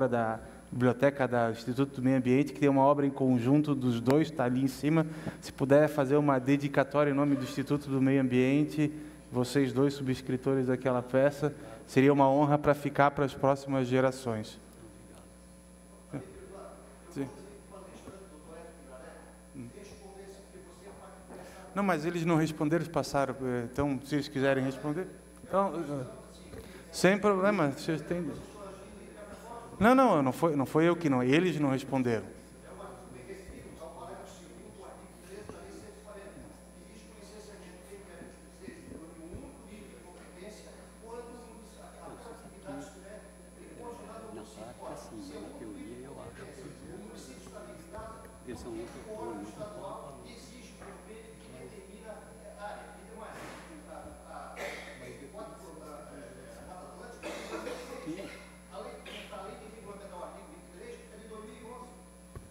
da Biblioteca do Instituto do Meio Ambiente, que tem uma obra em conjunto dos dois, está ali em cima. Se puder fazer uma dedicatória em nome do Instituto do Meio Ambiente, vocês dois subscritores daquela peça, seria uma honra para ficar para as próximas gerações. Sim. Não, mas eles não responderam, eles passaram. Então, se eles quiserem responder, então, sem problema. Vocês têm... Não foi eu que não. Eles não responderam.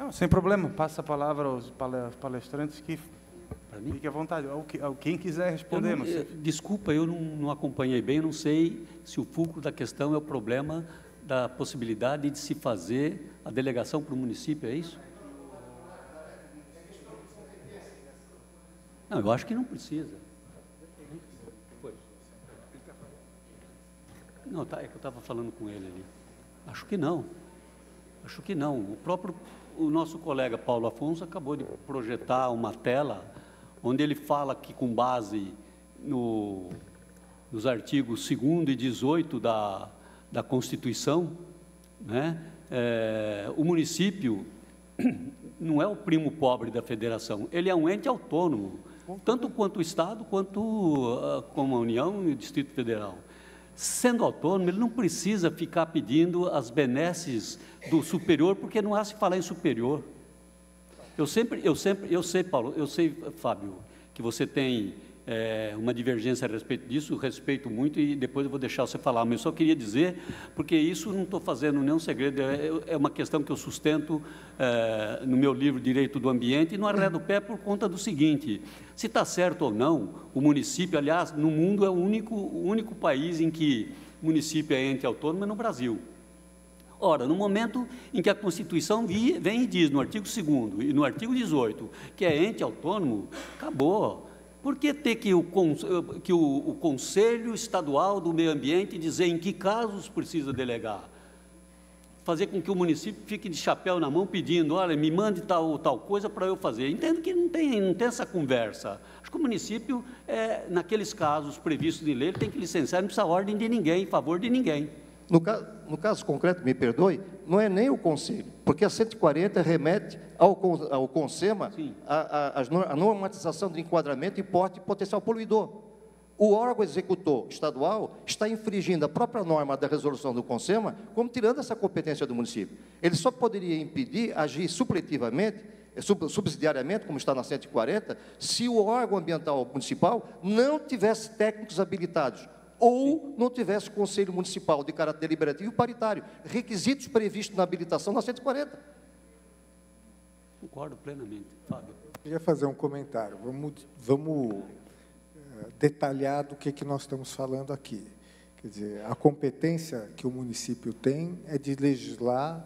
Não, sem problema. Passa a palavra aos palestrantes que fique à vontade. Quem quiser responder. Desculpa, eu não acompanhei bem, não sei se o fulcro da questão é o problema da possibilidade de se fazer a delegação para o município, é isso? Não, eu acho que não precisa. Não, é que eu estava falando com ele ali. Acho que não. Acho que não. O nosso colega Paulo Afonso acabou de projetar uma tela onde ele fala que, com base nos artigos 2º e 18 da Constituição, né, o município não é o primo pobre da federação, ele é um ente autônomo, tanto quanto o Estado, quanto como a União e o Distrito Federal. Sendo autônomo, ele não precisa ficar pedindo as benesses do superior, porque não há se falar em superior. Eu sei, Paulo, eu sei, Fábio, que você tem uma divergência a respeito disso, eu respeito muito e depois eu vou deixar você falar, mas eu só queria dizer, porque isso não estou fazendo nenhum segredo, é uma questão que eu sustento no meu livro Direito do Ambiente e não arredo o pé por conta do seguinte, se está certo ou não, o município, aliás, no mundo é o único país em que o município é ente autônomo, é no Brasil. Ora, no momento em que a Constituição vem e diz, no artigo 2º e no artigo 18, que é ente autônomo, acabou. Por que ter que o Conselho Estadual do Meio Ambiente dizer em que casos precisa delegar? Fazer com que o município fique de chapéu na mão pedindo, olha, me mande tal coisa para eu fazer. Entendo que não tem essa conversa. Acho que o município, naqueles casos previstos em lei, ele tem que licenciar, não precisa ordem de ninguém, em favor de ninguém. No caso concreto, me perdoe, não é nem o Conselho, porque a 140 remete ao CONSEMA a normatização de enquadramento e porte potencial poluidor. O órgão executor estadual está infringindo a própria norma da resolução do CONSEMA, como tirando essa competência do município. Ele só poderia impedir, agir supletivamente, subsidiariamente, como está na 140, se o órgão ambiental municipal não tivesse técnicos habilitados, ou não tivesse conselho municipal de caráter deliberativo e paritário, requisitos previstos na habilitação na 140. Concordo plenamente, Fábio. Eu queria fazer um comentário. Vamos detalhar do que nós estamos falando aqui. Quer dizer, a competência que o município tem é de legislar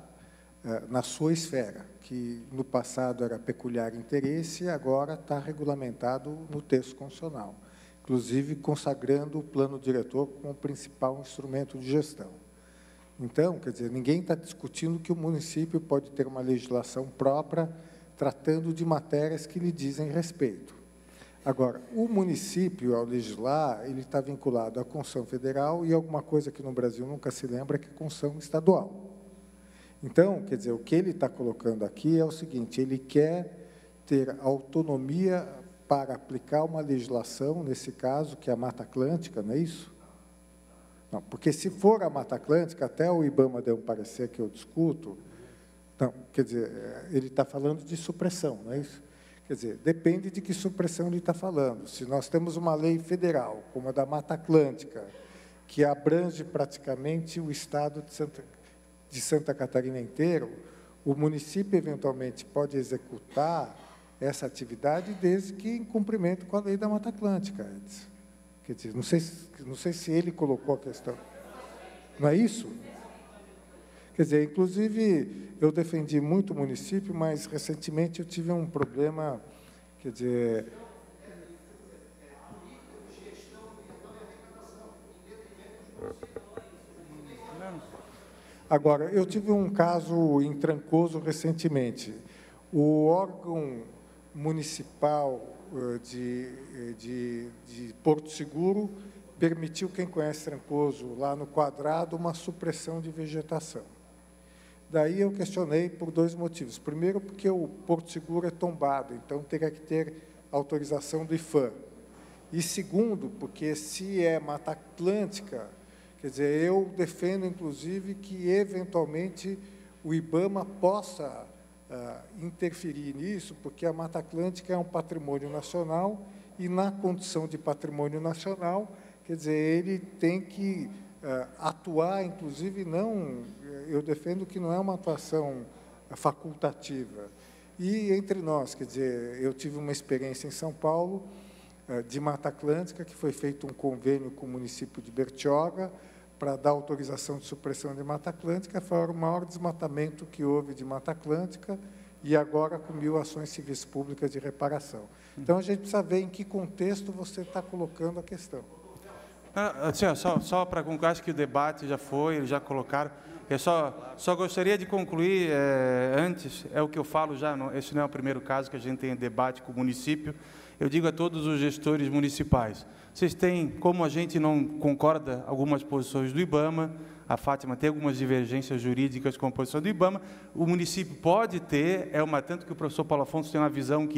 na sua esfera, que no passado era peculiar interesse e agora está regulamentado no texto constitucional, inclusive consagrando o plano diretor como o principal instrumento de gestão. Então, quer dizer, ninguém está discutindo que o município pode ter uma legislação própria tratando de matérias que lhe dizem respeito. Agora, o município, ao legislar, ele está vinculado à Constituição Federal e alguma coisa que no Brasil nunca se lembra, que é a Constituição Estadual. Então, quer dizer, o que ele está colocando aqui é o seguinte, ele quer ter autonomia para aplicar uma legislação, nesse caso, que é a Mata Atlântica, não é isso? Não, porque se for a Mata Atlântica, até o IBAMA deu um parecer que eu discuto, não, quer dizer, ele está falando de supressão, não é isso? Quer dizer, depende de que supressão ele está falando. Se nós temos uma lei federal, como a da Mata Atlântica, que abrange praticamente o estado de Santa Catarina inteiro, o município, eventualmente, pode executar essa atividade desde que em cumprimento com a lei da Mata Atlântica. Quer dizer, não sei se ele colocou a questão. Não é isso? Quer dizer, inclusive, eu defendi muito o município, mas recentemente eu tive um problema, quer dizer... Agora, eu tive um caso em Trancoso recentemente. O órgão municipal de Porto Seguro permitiu, quem conhece Trancoso, lá no quadrado, uma supressão de vegetação. Daí eu questionei por dois motivos. Primeiro, porque o Porto Seguro é tombado, então teria que ter autorização do IFAM. E segundo, porque se é Mata Atlântica, quer dizer, eu defendo, inclusive, que, eventualmente, o IBAMA possa interferir nisso, porque a Mata Atlântica é um patrimônio nacional e, na condição de patrimônio nacional, quer dizer, ele tem que atuar, inclusive, não... Eu defendo que não é uma atuação facultativa. E entre nós, quer dizer, eu tive uma experiência em São Paulo, de Mata Atlântica, que foi feito um convênio com o município de Bertioga para dar autorização de supressão de Mata Atlântica. Foi o maior desmatamento que houve de Mata Atlântica, e agora com 1000 ações civis públicas de reparação. Então, a gente precisa ver em que contexto você está colocando a questão. Assim, só para concluir, acho que o debate já foi, eles já colocaram. Eu só gostaria de concluir antes, é o que eu falo já, esse não é o primeiro caso que a gente tem debate com o município. Eu digo a todos os gestores municipais, vocês têm, como a gente não concorda algumas posições do IBAMA, a Fátima tem algumas divergências jurídicas com a posição do IBAMA, o município pode ter, tanto que o professor Paulo Afonso tem uma visão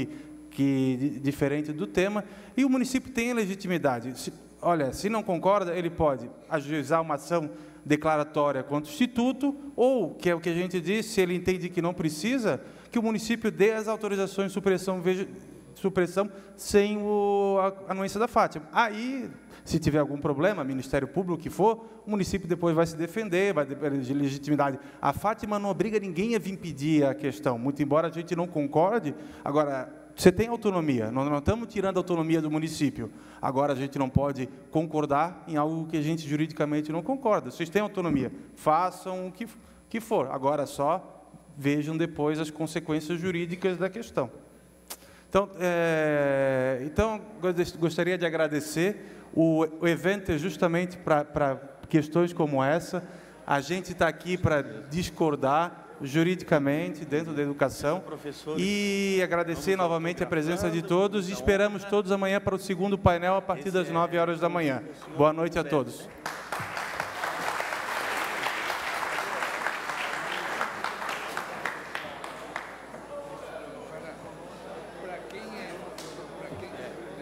diferente do tema, e o município tem a legitimidade. Se não concorda, ele pode ajuizar uma ação declaratória contra o Instituto, ou, que é o que a gente diz, se ele entende que não precisa, que o município dê as autorizações de supressão sem a anuência da Fátima. Aí, se tiver algum problema, Ministério Público, o que for, o município depois vai se defender, vai ter legitimidade. A Fátima não obriga ninguém a vir pedir a questão, muito embora a gente não concorde. Agora, você tem autonomia, nós não estamos tirando a autonomia do município. Agora, a gente não pode concordar em algo que a gente juridicamente não concorda. Vocês têm autonomia, façam o que for. Agora, só vejam depois as consequências jurídicas da questão. Então, gostaria de agradecer. O evento é justamente para questões como essa. A gente está aqui para discordar juridicamente dentro da educação e agradecer novamente a presença de todos e esperamos todos amanhã para o segundo painel a partir das 9 horas da manhã. Boa noite a todos.